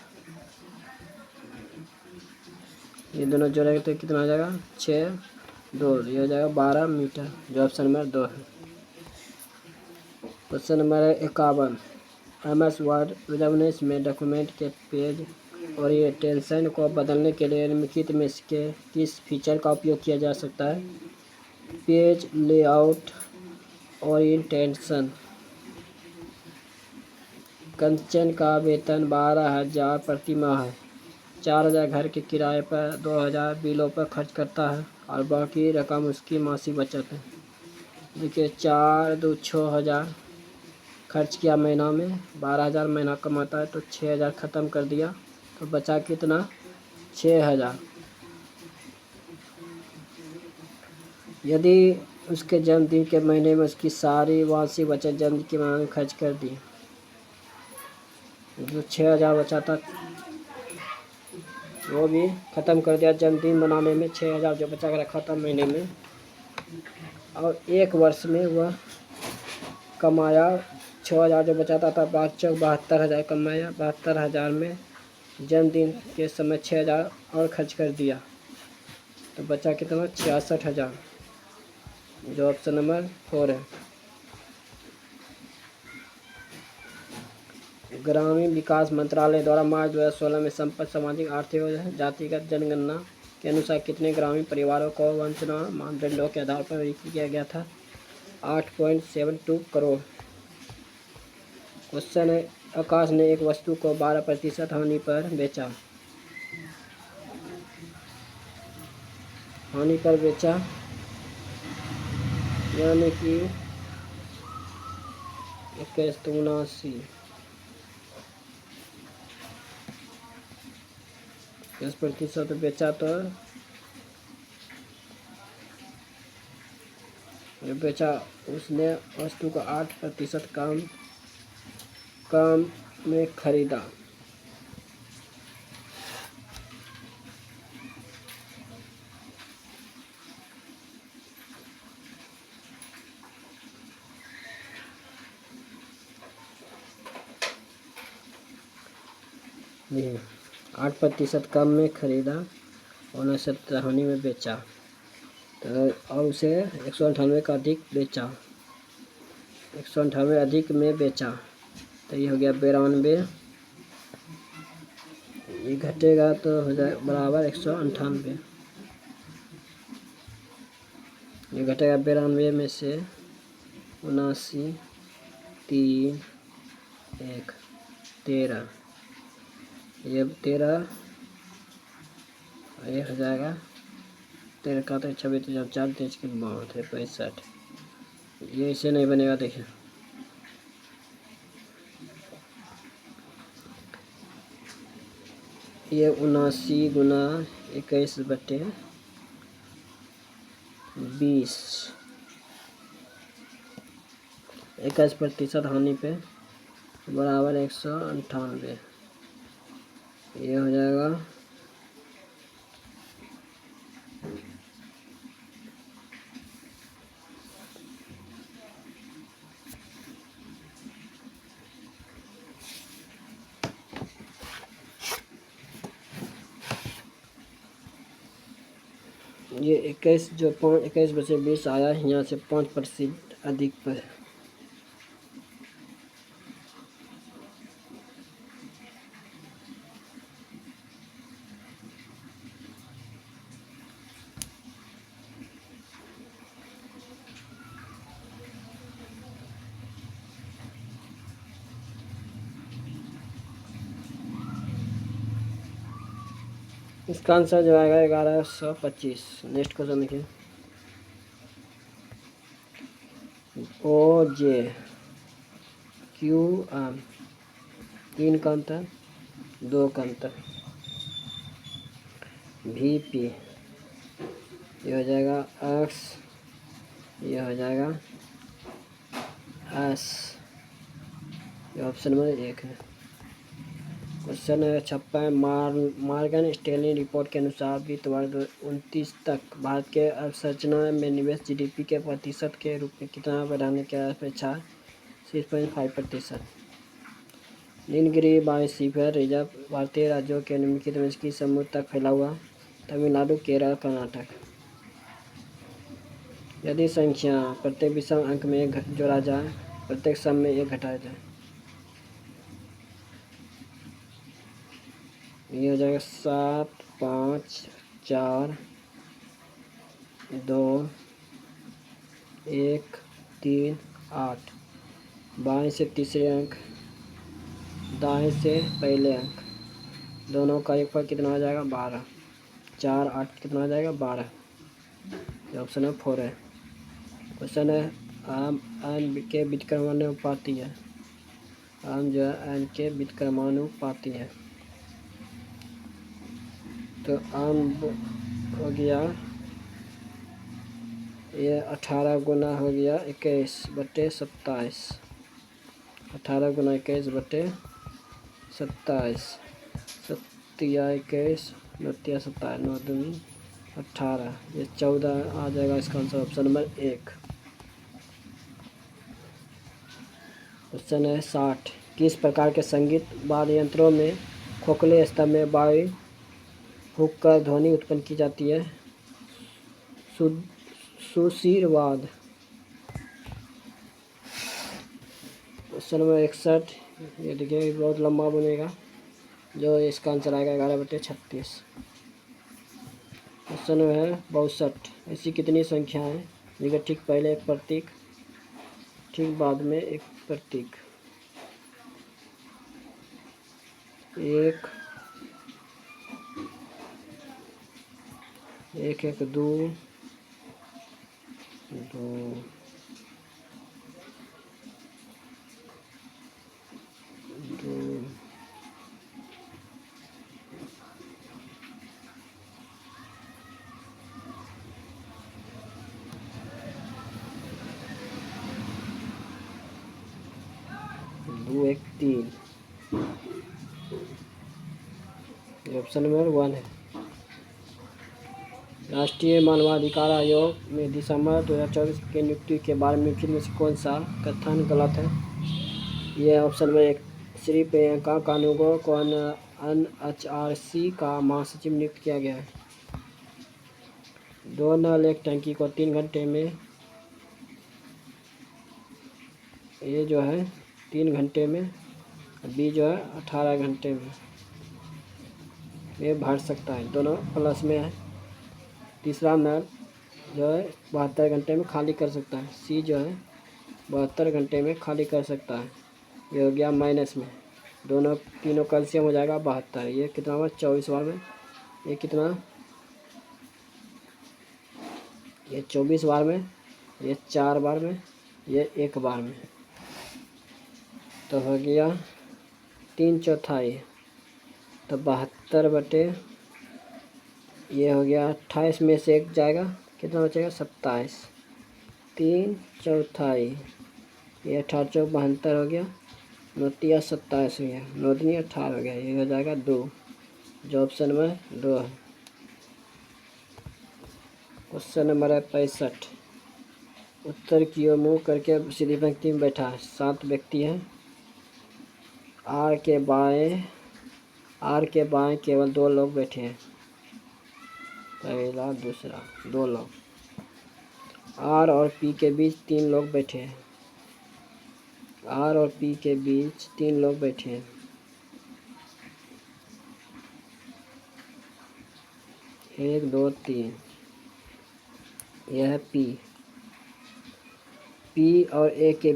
ये दोनों जोड़ेंगे तो कितना हो जाएगा 6, 2, ये हो जाएगा 12 मीटर, जो ऑप्शन नंबर 2 है। Question number 51, MS word business में डॉक्यूमेंट के पेज ओरिएंटेशन को बदलने के लिए निम्नलिखित में से किस फीचर का उपयोग किया जा सकता है? Page layout orientation. कंचन का वेतन 12,000 प्रति माह है। 4,000 घर के किराए पर, 2,000 बिलों पर खर्च करता है और बाकी रकम उसकी मासिक बचत है। देखिए 4 2 6,000 खर्च किया महीना में, 12,000 महीना कमाता है तो 6,000 ख़त्म कर दिया तो बचा कितना 6,000। यदि उसके जन्मदिन के महीने में उसकी सारी वार्षिक बचत जन्मदिन के महीने में खर्च कर दी, जो 6,000 बचा था वो भी ख़त्म कर दिया जन्मदिन मनाने में, 6,000 जो बचा कर रखा था महीने में, और 1 वर्ष में वह कमाया 6,000 जो बचाता था 72,000 कमाया, 72,000 में जन्मदिन के समय 6,000 और खर्च कर दिया तो बचा कितना 66,000, जो ऑप्शन नंबर 4 है। ग्रामीण विकास मंत्रालय द्वारा मार्च 2016 में संपन्न सामाजिक आर्थिक और जातिगत जनगणना के अनुसार कितने ग्रामीण परिवारों को वंचना मानदंडों के आधार पर वर्गीकृत किया गया था? 8.72 करोड़। क्वेश्चन है, आकाश ने एक वस्तु को 12% हानि पर बेचा। हानि पर बेचा यानी कि 2179, 10% बेचा तो बेचा उसने वस्तु का 8% कम में खरीदा। ये 8% कम में खरीदा और 69 हानि में बेचा, तो और उसे 198 का अधिक बेचा, 198 अधिक में बेचा तो ये हो गया 92, ये घटेगा तो हो जाए बराबर 198, ये घटेगा 92 में से 79, 3, 1, 13, ये 13, ये हो जाएगा 13 का तो 26, 4, 23 की 65, ये इसे नहीं बनेगा। देखिए ये 79 गुना 21/20, 21% हानि पे बराबर 198। ये हो जाएगा ये 21 जो 21/20 आया यहाँ से 5% अधिक पर। इसका आंसर जो आएगा 1125। नेक्स्ट क्वेश्चन देखिए। OJ QM 3 का अंतर 2 का अंतर। VP ये हो जाएगा X, ये हो जाएगा S। ये ऑप्शन नंबर 1 है। क्वेश्चन 56 मॉर्गन स्टैनली रिपोर्ट के अनुसार वित्त वर्ष 29 तक भारत के अवसंरचना में निवेश GDP के प्रतिशत के रूप में कितना बढ़ाने की अपेक्षा? 6.5%। नीलगिरी बायोस्फीयर रिजर्व भारतीय राज्यों के निम्नलिखित में किस समूह तक फैला हुआ? तमिलनाडु, केरल, कर्नाटक। यदि संख्या प्रत्येक विषम अंक में एक जोड़ा जाए, प्रत्येक सम में एक घटाया जाए। ये हो जाएगा 7, 5, 4, 2, 1, 3, 8। बाएं से तीसरे अंक, दाएं से पहले अंक, दोनों का एक पर कितना आ जाएगा? 12। 4, 8 कितना आ जाएगा? 12। ये ऑप्शन है 4 है। क्वेश्चन है आम एन के व्युत्क्रमानुपाती है। आम जो है एन के व्युत्क्रमानुपाती है। तो आम हो गया ये 18 गुना हो गया 21/27। 18 गुना 21/27। 21 नतिया 27 9 दूनी 18। ये 14 आ जाएगा इसका आंसर ऑप्शन नंबर 1। क्वेश्चन है 60 किस प्रकार के संगीत वाद्य यंत्रों में खोखले स्तर में वायु फूंक कर ध्वनि उत्पन्न की जाती है? सुशीरवाद। क्वेश्चन नंबर 61 ये देखिए बहुत लंबा बनेगा, जो इसका आंसर आएगा 11/36। क्वेश्चन है 62 ऐसी कितनी संख्या है जिनके ठीक पहले एक प्रतीक, ठीक बाद में एक प्रतीक? 1, 1, 1, 2, 2, 2, 2, 1, 3। ऑप्शन नंबर 1 है। राष्ट्रीय मानवाधिकार आयोग में दिसंबर 2024 की नियुक्ति के बारे में निम्नलिखित में से कौन सा कथन गलत है? यह ऑप्शन नंबर 1 श्री प्रियंका कानूगो को NHRC का महासचिव नियुक्त किया गया है। 2 नल एक टंकी को 3 घंटे में, ये जो है 3 घंटे में, बी जो है 18 घंटे में ये भर सकता है, दोनों प्लस में है। तीसरा नल जो है 72 घंटे में खाली कर सकता है, सी जो है 72 घंटे में खाली कर सकता है। ये हो गया माइनस में, दोनों तीनों कैल्शियम हो जाएगा 72। ये कितना हुआ? 24 बार में। ये कितना? ये 24 बार में, ये 4 बार में, ये 1 बार में। तो हो गया 3/4। तो 72 ये हो गया 28 में से 1 जाएगा, कितना बचेगा? 27। 3/4 ये 1872 हो गया। 29 27 हो गया। 9 18 हो गया। ये हो जाएगा 2, जो ऑप्शन में 2 है। क्वेश्चन नंबर है 65। उत्तर की ओर मुँह करके सीधी पंक्ति में बैठा है। 7 व्यक्ति हैं। आर के बाएं केवल 2 लोग बैठे हैं। पहला दूसरा 2 लोग। आर और पी के बीच 3 लोग बैठे हैं। आर और पी के बीच 3 लोग बैठे हैं। एक 2 3। यह है पी। पी और ए के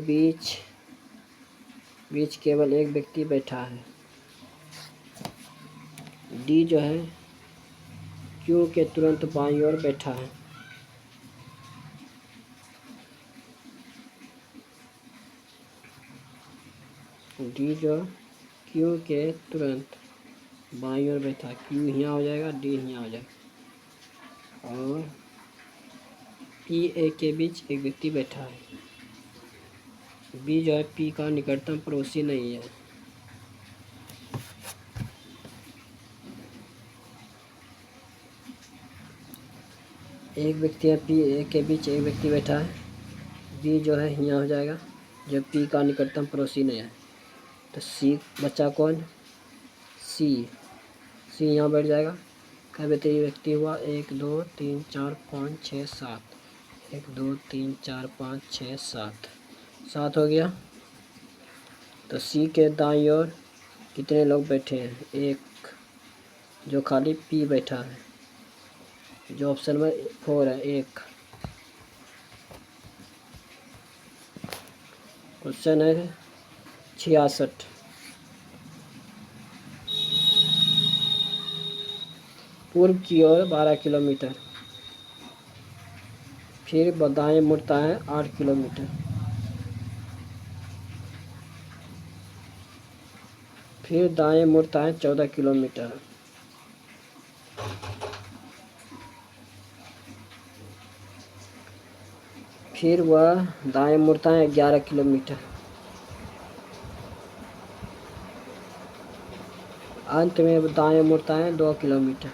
बीच केवल एक व्यक्ति बैठा है। डी जो है क्यू के तुरंत बाईं ओर बैठा है। डी जो क्यू के तुरंत बाईं ओर बैठा है। क्यू यहाँ हो जाएगा, डी यहाँ हो जाएगा। और पी ए के बीच एक व्यक्ति बैठा है। बी जो है पी का निकटतम पड़ोसी नहीं है। एक व्यक्ति है, पी ए के बीच एक व्यक्ति बैठा है। बी जो है यहाँ हो जाएगा, जब पी का निकटतम पड़ोसी नहीं है। तो सी बच्चा कौन? सी यहाँ बैठ जाएगा। कई व्यक्ति हुआ? 1 2 3 4 5 6 7। 1 2 3 4 5 6 7 7 हो गया। तो सी के दाईं ओर कितने लोग बैठे हैं? 1, जो खाली पी बैठा है, जो ऑप्शन में 4 है। 1। क्वेश्चन है 66। पूर्व की ओर 12 किलोमीटर, फिर दाएं मुड़ता है 8 किलोमीटर, फिर दाएं मुड़ता है 14 किलोमीटर, फिर वह दाएं मुड़ता है 11 किलोमीटर, अंत में दाएं मुड़ता है 2 किलोमीटर।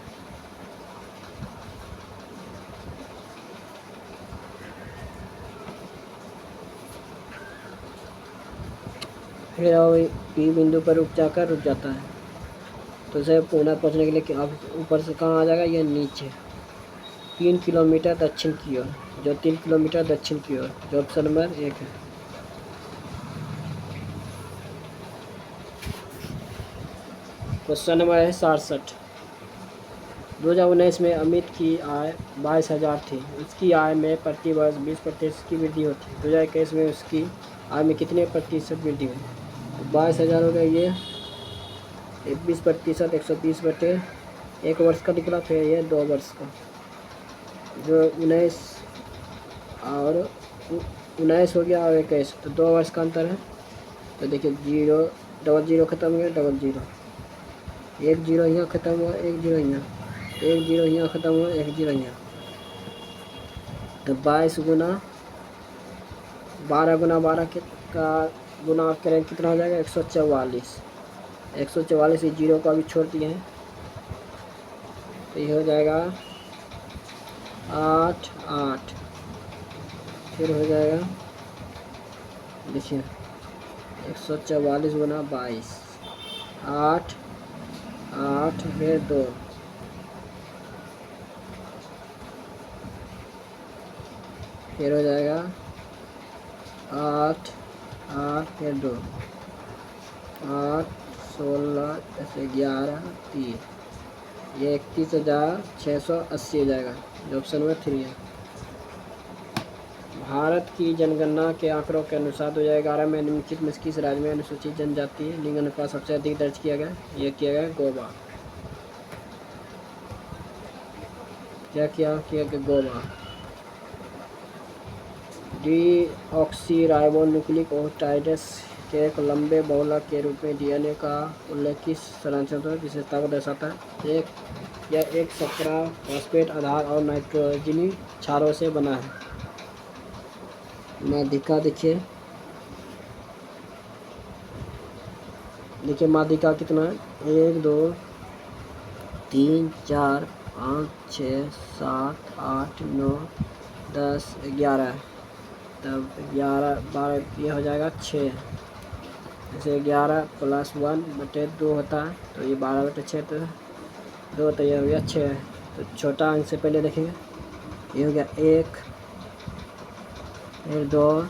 फिर पी बिंदु पर रुक जाता है। तो उसे पुनः पहुंचने के लिए अब ऊपर से कहाँ आ जाएगा? ये नीचे 3 किलोमीटर दक्षिण की ओर, जो 3 किलोमीटर दक्षिण की ओर, जो ऑप्शन नंबर 1 है। क्वेश्चन नंबर है 67। 2019 में अमित की आय 22,000 थी। उसकी आय में प्रति वर्ष 20% की वृद्धि होती। 2021 में उसकी आय में कितने प्रतिशत वृद्धि हुई? 22,000 हो गया। ये 20%, 120 बटे 1 वर्ष का निकला। फिर ये 2 वर्ष का, जो 19 और 19 हो गया और 21, तो 2 वर्ष का अंतर है। तो देखिए 0 डबल 0 खत्म हो गया, डबल 0, 1 0 यहाँ खत्म हुआ, 1 0 यहाँ, 1 0 यहाँ खत्म हुआ, 1 0 यहाँ। तो 22 गुना 12 गुना 12 का गुना करें कितना हो जाएगा? 144। 144 इस 0 का भी छोड़ दिए हैं, तो ये हो जाएगा 8 8। फिर हो जाएगा, देखिए 144 गुना 22, 8 8 फिर 2, फिर हो जाएगा 8 8 फिर 2, 8 16 ऐसे 11 3, ये 31,680 हो जाएगा, जो ऑप्शन में 3 है। भारत की जनगणना के आंकड़ों के अनुसार 2011 में निम्नलिखित में किस राज्य में अनुसूचित जनजाति लिंग अनुपात सबसे अधिक दर्ज किया गया? यह किया गया गोवा। क्या किया गया? गोवा। डीऑक्सीराइबोन्यूक्लिक के एक लंबे बहुलक के रूप में डीएनए का उल्लेख किस संरचनात्मक विशेषता को दर्शाता है? यह एक 17 फॉस्फेट आधार और नाइट्रोजनी क्षारों से बना है। माध्यिका देखिए, देखिए माध्यिका कितना है, 1 2 3 4 5 6 7 8 9 10 11, तब 11 12 ये हो जाएगा 6। जैसे 11 + 1/2 होता है, तो ये 12/6 तो 2, तो ये हो गया 6। तो छोटा अंक से पहले देखेंगे, ये हो गया 1, फिर 2,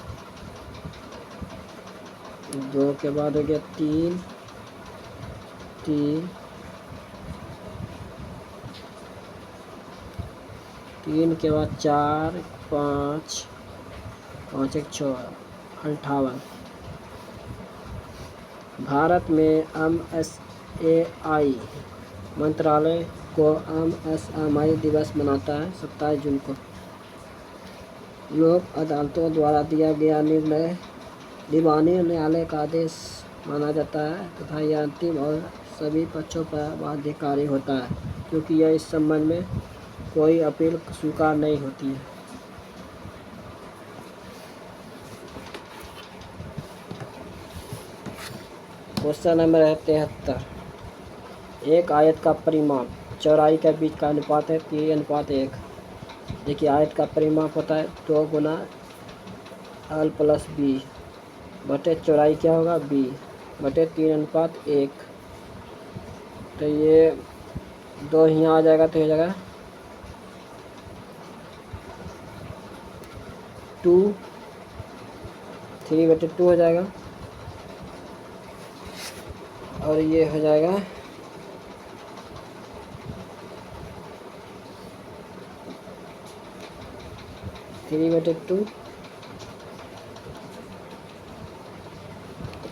2 के बाद हो गया 3 3 3 के बाद 4 5 5 1 6 58। भारत में MSAI मंत्रालय को MSMI दिवस मनाता है 27 जून को। लोक अदालतों द्वारा दिया गया निर्णय दीवानी न्यायालय का आदेश माना जाता है तथा यह अंतिम और सभी पक्षों पर बाध्यकारी होता है, क्योंकि यह इस संबंध में कोई अपील स्वीकार नहीं होती है। Question number 73। एक आयत का परिमाप चौड़ाई के बीच का अनुपात है 3:1। देखिए आयत का परिमाप होता है 2 गुना l + b बटे चौड़ाई क्या होगा b बटे 3:1। तो ये 2 यहाँ आ जाएगा, तो हो जाएगा 2 3/2 हो जाएगा, और ये हो जाएगा 3/2।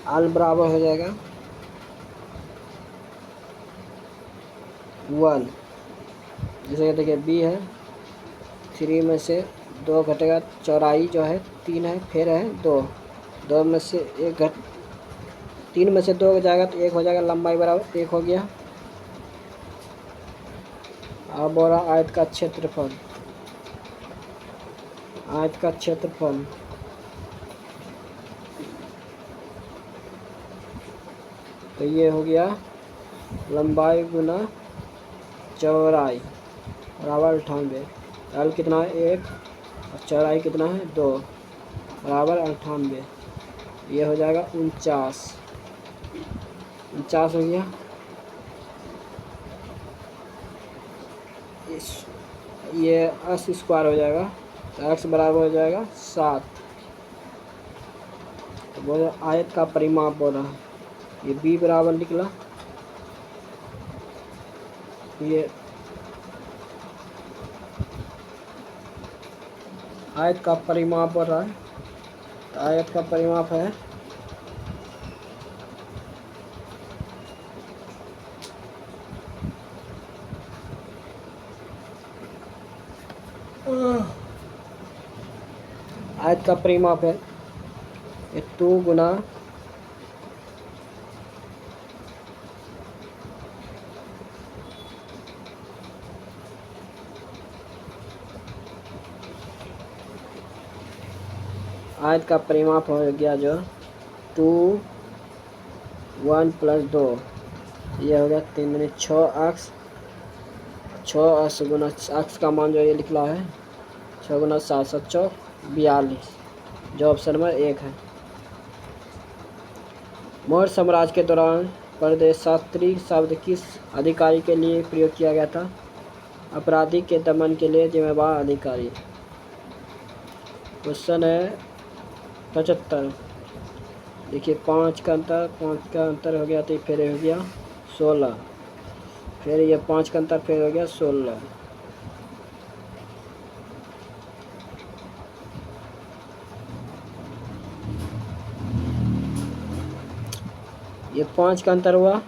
आल बराबर हो जाएगा 1। जैसे देखिए बी है, 3 में से 2 घटेगा, चौड़ाई जो है 3 है, फिर है 2, 2 में से 1 घट 3 में से 2 जाएगा तो 1 हो जाएगा, लंबाई बराबर 1 हो गया। अब हो रहा आयत का क्षेत्रफल। आयत का क्षेत्रफल तो ये हो गया लंबाई गुना चौड़ाई बराबर 98। l कितना है 1 और चौड़ाई कितना है 2 बराबर 98। ये हो जाएगा 49 हो गया। ये x² हो जाएगा, तो x बराबर हो जाएगा 7। तो बोलो आयत का परिमाप बोला, ये b बराबर निकला। ये आयत का परिमाप हो रहा है, तो आयत का परिमाप है आयत का परिमाप है 2 गुना आयत का परिमाप हो गया जो 2 1 + 2, ये हो गया 3 दूनी 6x। 6x गुना x का मान जो ये निकला है 6 गुना 7 7 42, जो ऑप्शन नंबर 1 है। मौर्य साम्राज्य के दौरान प्रदेशात्री शब्द किस अधिकारी के लिए प्रयोग किया गया था? अपराधी के दमन के लिए जिम्मेवार अधिकारी। क्वेश्चन है 75। देखिए 5 का अंतर हो गया, तो फिर हो गया 16, फिर ये 5 का अंतर फिर हो गया 16। ये 5 का अंतर हुआ,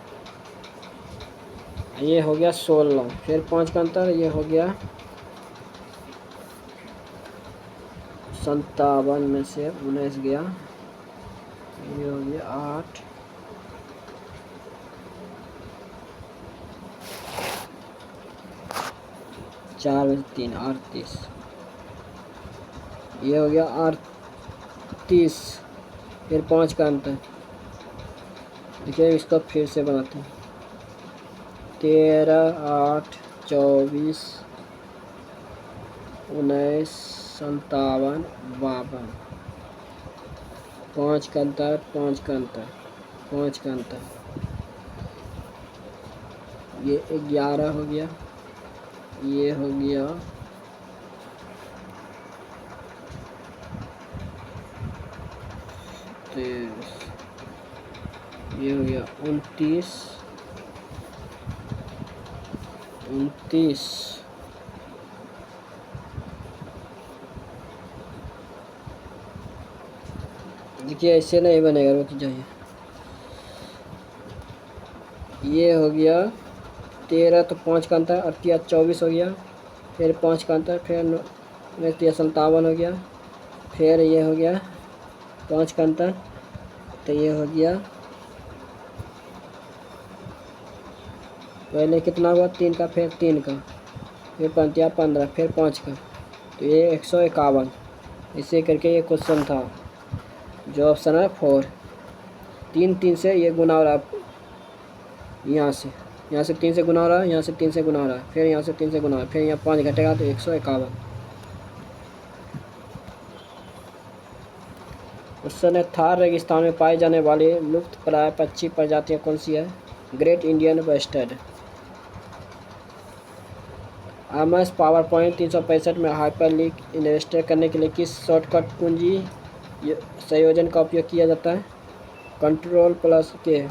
ये हो गया 16, फिर 5 का अंतर, ये हो गया 57 में से 19 गया, ये हो गया 8, 4 में 3 38, ये हो गया 38, फिर 5 का अंतर, देखिए इसको फिर से बनाते हैं। 13, 8, 24, 19, 57, 52, 5 का अंतर, 5 का अंतर, 5 का अंतर, ये 11 हो गया, ये हो गया 23, ये हो गया 29, 29, देखिए ऐसे नहीं बनेगा, रुक जाइए। ये हो गया 13, तो 5 का अंतर, 38, 24 हो गया, फिर 5 का अंतर, फिर 57 हो गया, फिर ये हो गया 5 का अंतर, तो ये हो गया पहले कितना हुआ 3 का, फिर 3 का, फिर 15, फिर 5 का, तो ये 151। इसे करके ये क्वेश्चन था, जो ऑप्शन है 4। 3 से ये गुना हो रहा है, यहाँ से 3 से गुना हो रहा है, यहाँ से 3 से गुना हो रहा है, फिर यहाँ से 3 से गुना हो रहा है, फिर यहाँ 5 घटेगा तो 151। क्वेश्चन है, थार रेगिस्तान में पाई जाने वाली लुप्त प्राय पक्षी प्रजातियाँ कौन सी है? Great Indian bustard. MS PowerPoint 365 में हाइपरलिंक इन्वेस्टर करने के लिए किस शॉर्टकट कुंजी संयोजन का उपयोग किया जाता है? Ctrl+K।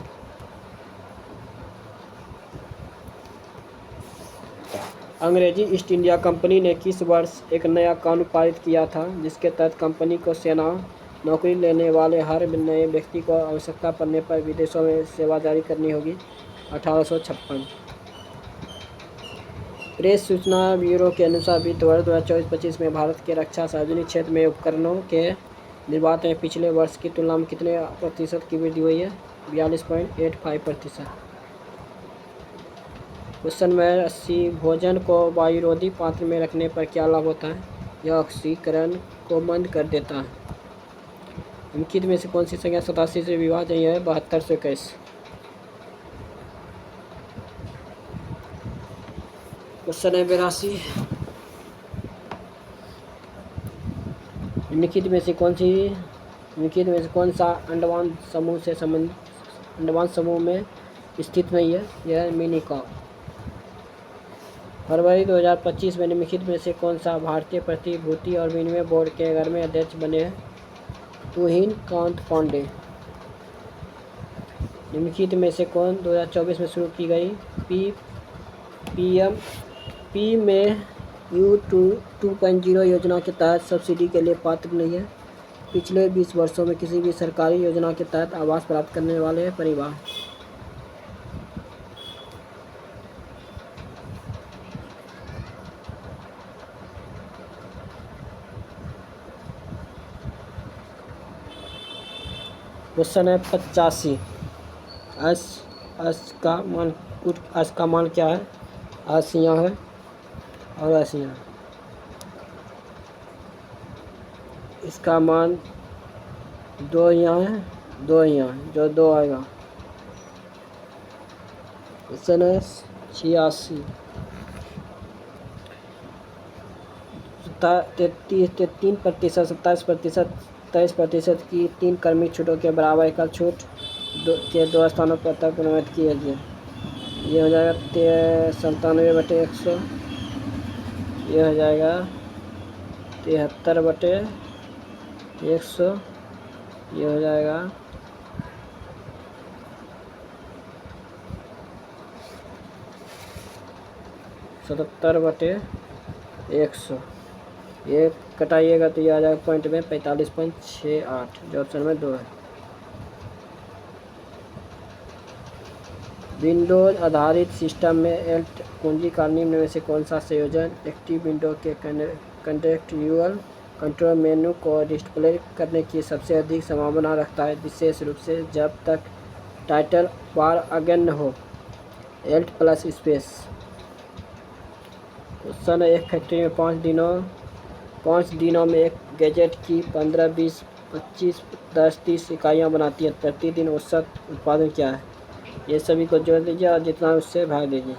अंग्रेजी ईस्ट इंडिया कंपनी ने किस वर्ष एक नया कानून पारित किया था जिसके तहत कंपनी को सेना नौकरी लेने वाले हर नए व्यक्ति को आवश्यकता पड़ने पर विदेशों में सेवा जारी करनी होगी? 1856। प्रेस सूचना ब्यूरो के अनुसार वित्त वर्ष 2024-25 में भारत के रक्षा सार्वजनिक क्षेत्र में उपकरणों के निर्माण में पिछले वर्ष की तुलना में कितने प्रतिशत की वृद्धि हुई है? 42.85%। क्वेश्चन में 80 भोजन को वायुरोधी पात्र में रखने पर क्या लाभ होता है? यह ऑक्सीकरण को मंद कर देता है। निम्नलिखित में से कौन सी संख्या 87 से विभाज्य है? 72 से 21। क्वेश्चन है 82, निम्नलिखित में से कौन सा अंडमान समूह में स्थित नहीं है? यह मिनिकॉय। फरवरी 2025 में निम्नलिखित में से कौन सा भारतीय प्रतिभूति और विनिमय बोर्ड के घर में अध्यक्ष बने हैं? तुहिन कांत पांडे। निम्नलिखित में से कौन 2024 में शुरू की गई पी में U2.0 योजना के तहत सब्सिडी के लिए पात्र नहीं है? पिछले 20 वर्षों में किसी भी सरकारी योजना के तहत आवास प्राप्त करने वाले परिवार। क्वेश्चन है 85, एस का मान क्या है? एस यहाँ है और एस यहाँ। इसका मान 2 यहाँ है, 2 यहाँ है, जो 2 आएगा। क्वेश्चन है 86, 3%, 27%, 23% की 3 कर्मी छूटों के बराबर एकल छूट के 2 स्थानों पर तक अनुमत किया गया। ये हो जाएगा 97/100, ये हो जाएगा 73/100, ये हो जाएगा 77/100। ये कटाइएगा तो ये आ जाएगा पॉइंट में 45.68, जो ऑप्शन में 2 है। विंडोज आधारित सिस्टम में एल्ट कुंजी का निम्न में से कौन सा संयोजन एक्टिव विंडो के कंटेक्चुअल कंट्रोल मेनू को डिस्प्ले करने की सबसे अधिक संभावना रखता है, विशेष रूप से जब तक टाइटल बार अग्रगण्य हो? Alt plus space. क्वेश्चन है, एक फैक्ट्री में 5 दिनों में एक गैजेट की 15-20 25 10 30 इकाइयाँ बनाती है। प्रतिदिन औसत उत्पादन क्या है? ये सभी को जोड़ दीजिए और जितना उससे भाग दीजिए।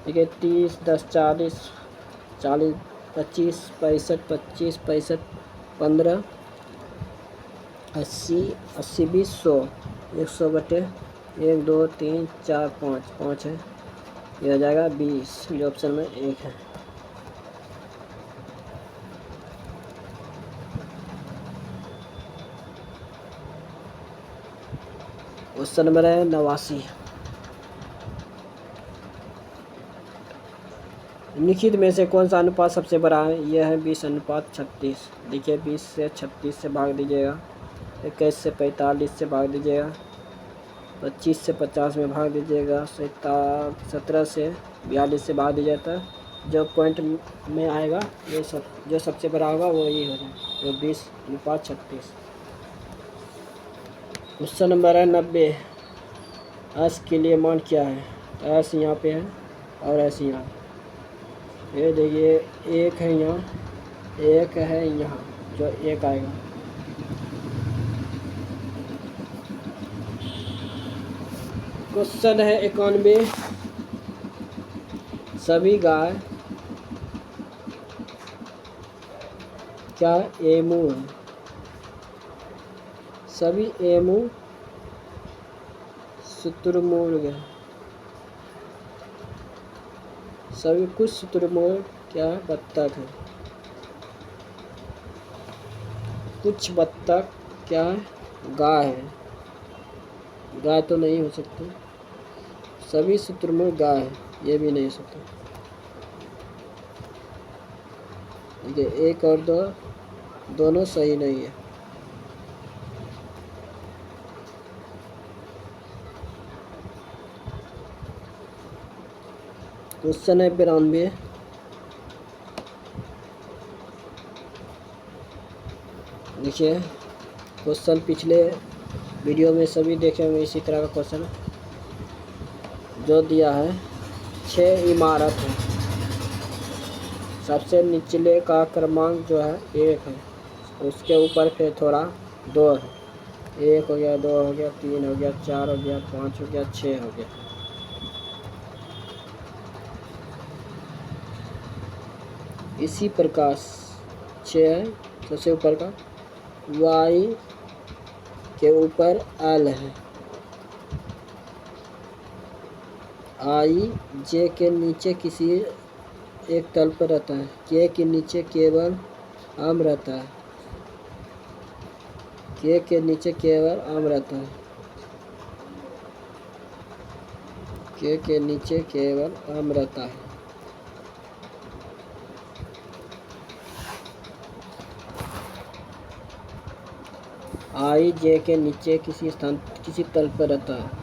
ठीक है, 30 10 40 40 25 65 25 65 15 80 80 20 100 100 बटे 1 2 3 4 5 5 है, ये हो जाएगा 20, जो ऑप्शन में 1 है। क्वेश्चन नंबर है 89। निम्नलिखित में से कौन सा अनुपात सबसे बड़ा है? यह है 20:36। देखिए 20 से 36 से भाग दीजिएगा, 21 से 45 से भाग दीजिएगा, 25 से 50 में भाग दीजिएगा, 17 से 42 से भाग दीजिएगा। तो जो पॉइंट में आएगा ये सब जो सबसे बड़ा होगा वो ये हो जाएगा, वो 20:36। क्वेश्चन नंबर है 90। एस के लिए मान क्या है? एस यहाँ पे है और एस यहाँ, ये देखिए एक है यहाँ, एक है यहाँ, जो एक आएगा। क्वेश्चन है 91। सभी गाय क्या एमू है? सभी एमू शुतुरमुर्ग है। सभी कुछ शुतुरमुर्ग क्या है? बत्तख है। कुछ बत्तख क्या है? गाय है। गाय तो नहीं हो सकती। सभी शुतुरमुर्ग गाय है, ये भी नहीं हो सकता। ठीक है, 1 और 2 दोनों सही नहीं है। क्वेश्चन है 92। देखिए क्वेश्चन पिछले वीडियो में सभी देखे होंगे इसी तरह का क्वेश्चन जो दिया है। 6 इमारत है, सबसे निचले का क्रमांक जो है 1 है, उसके ऊपर फिर थोड़ा 2 है। 1 हो गया, 2 हो गया, 3 हो गया, 4 हो गया, 5 हो गया, 6 हो गया। इसी प्रकार 6 है, सबसे ऊपर का y के ऊपर l है, i j के नीचे किसी एक तल पर रहता है, k के नीचे केवल आम रहता है, k के नीचे केवल आम रहता है, k के नीचे केवल आम रहता है। i j के नीचे किसी स्थान किसी तल पर रहता है।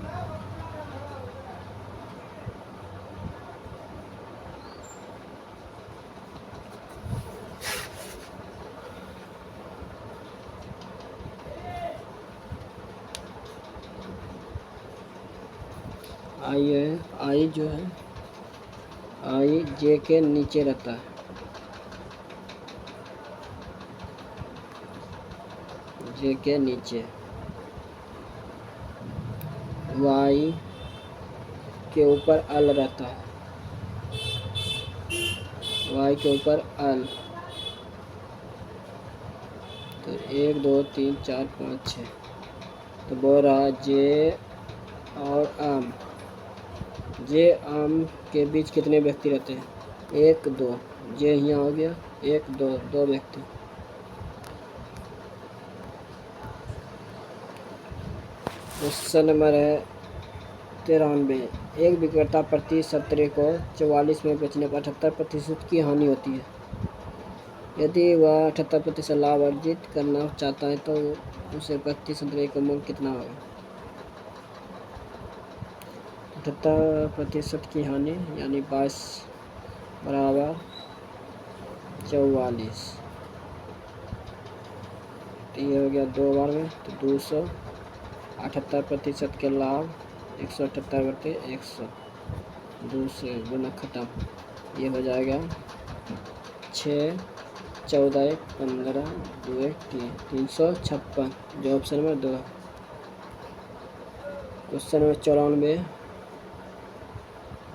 आई जो है आई जे के नीचे रहता है, जे के नीचे। वाई के ऊपर अल रहता है, वाई के ऊपर अल। तो 1 2 3 4 5 6, तो बोल रहा जे और आम, जे आम के बीच कितने व्यक्ति रहते हैं? 1 2, जे यहाँ हो गया 1 2 2 व्यक्ति। क्वेश्चन नंबर है 93। एक विक्रेता प्रति संतरे को 44 में बेचने पर 78% की हानि होती है। यदि वह 78% लाभ अर्जित करना चाहता है तो उसे प्रति संतरे का मूल्य कितना होगा? 78% की हानि यानी 22 बराबर 44, तो ये हो गया 2 बार में, तो 200। 78% के लाभ 178 बटे 100, 2 से गुना खत्म, ये हो जाएगा 6 14 1 15 2 1 3 356 जो ऑप्शन नंबर 2 है। क्वेश्चन नंबर 94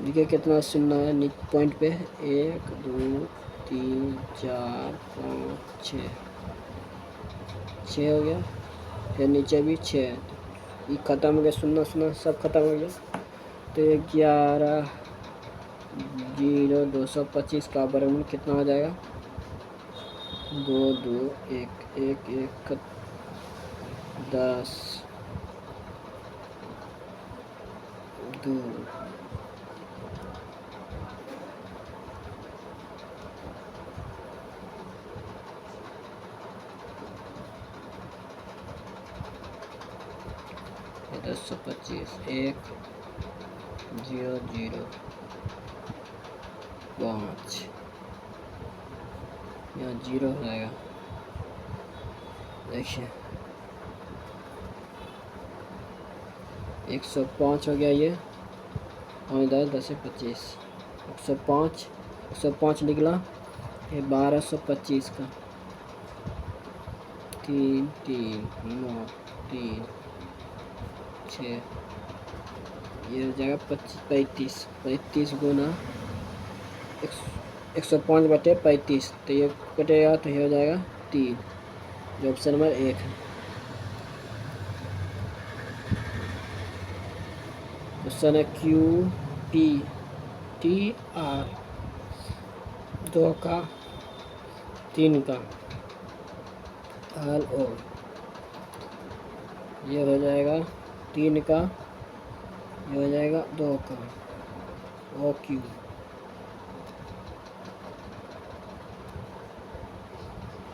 देखिए कितना सुनना है नीचे पॉइंट पे 1 2 3 4 5 6 हो गया। फिर नीचे भी 6 है, ये ख़त्म हो गया, सुनना सब ख़त्म हो गया। तो 11 0 225 का वर्गमूल कितना हो जाएगा? 2 2 1 1 1 10 2 1025 1 0 0 5 यहाँ 0 हो जाएगा। देखिए 105 हो गया ये, और इधर 10 से 25 105 निकला। ये 1225 का 3 3 9 3 6 ये हो जाएगा 35 गुना 105 बटे 35, तो ये कटेगा तो ये हो जाएगा 3 जो ऑप्शन नंबर 1 है। क्वेश्चन है QPTR 2 का 3 का LO, ये हो जाएगा 3 का, ये हो जाएगा 2 का OQ।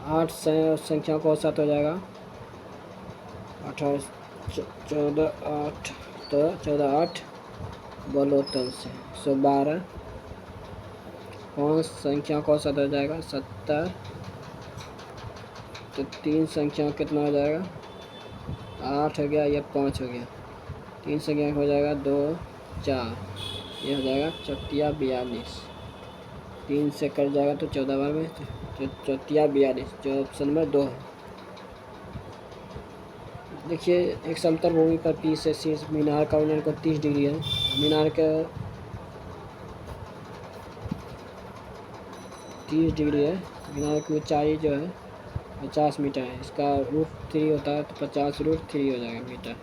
8 संख्या को 7 हो जाएगा 18 14 8 तो 14 8 बोलो तल से 112। 5 संख्या को 7 हो जाएगा 70। तो 3 संख्या कितना हो जाएगा? 8 हो गया, या 5 हो गया। 3 संख्या हो जाएगा 2 4, ये हो जाएगा 4 42। 3 से कट जाएगा तो 14 बार में, तो 4 42 जो ऑप्शन नंबर 2 है। देखिए एक समतल भूमि पर P से शीर्ष मीनार का उन्नयन को 30 डिग्री है। मीनार का 30 डिग्री है। मीनार की ऊंचाई जो है 50 मीटर है। इसका √3 होता है तो 50√3 हो जाएगा मीटर।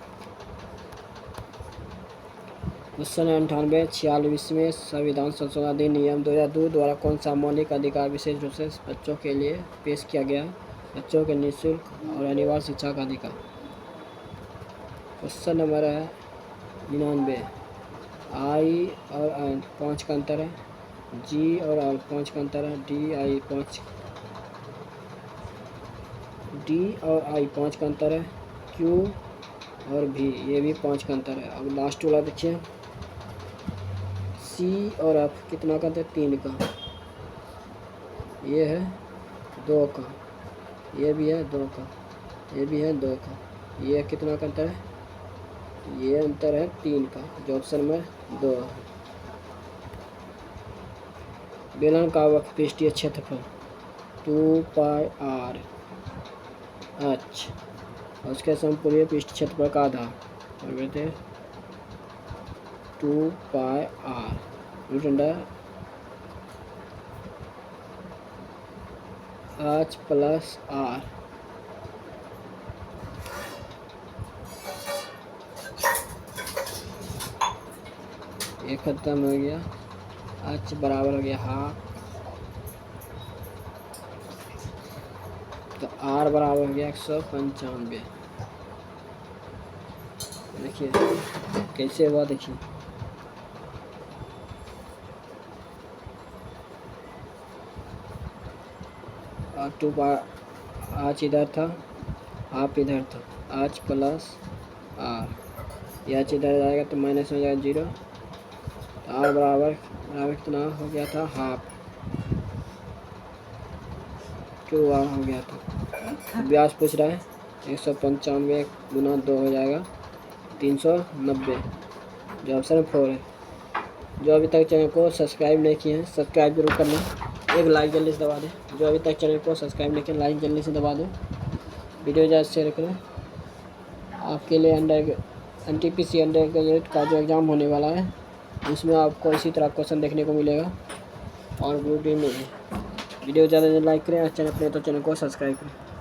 क्वेश्चन 98 46वें संविधान संशोधन अधिनियम 2002 द्वारा कौन सा मौलिक अधिकार विशेष रूप से बच्चों के लिए पेश किया गया? बच्चों के निःशुल्क और अनिवार्य शिक्षा का अधिकार। क्वेश्चन नंबर है 99 I और N 5 का अंतर है, G और R 5 का अंतर है, D और I 5 का अंतर है, Q और V ये भी 5 का अंतर है। अब लास्ट वाला देखिए C और F कितना का अंतर? 3 का। ये है 2 का, ये भी है 2 का, ये भी है 2 का। ये कितना का अंतर है? ये अंतर है 3 का जो ऑप्शन में 2 है। बेलन का वक्रपृष्ठीय क्षेत्रफल 2πr h और उसके समपूर्वीय पृष्ठ क्षेत्रफल का आधा और कहते 2πr h प्लस r। ये खत्म हो गया। h बराबर हो गया हाफ, तो r बराबर हो गया 195। देखिए कैसे हुआ, देखिए और 2 h इधर था, हाफ इधर था, h प्लस r, यह h इधर जाएगा तो माइनस हो जाएगा 0। r बराबर कितना हो गया था? हाफ, 2r हो गया था। व्यास पूछ रहा है 195 गुना 2 हो जाएगा 390 जो ऑप्शन 4 है। जो अभी तक चैनल को सब्सक्राइब नहीं किए हैं सब्सक्राइब जरूर करना। एक लाइक जल्दी से दबा दें। जो अभी तक चैनल को सब्सक्राइब नहीं किया, लाइक जल्दी से दबा दो, वीडियो ज़्यादा शेयर करें। आपके लिए NTPC अंडर ग्रेजुएट का जो एग्ज़ाम होने वाला है उसमें आपको इसी तरह क्वेश्चन देखने को मिलेगा और ग्रुप डी में। वीडियो ज़्यादा लाइक करें और चैनल पर तो चैनल को सब्सक्राइब करें।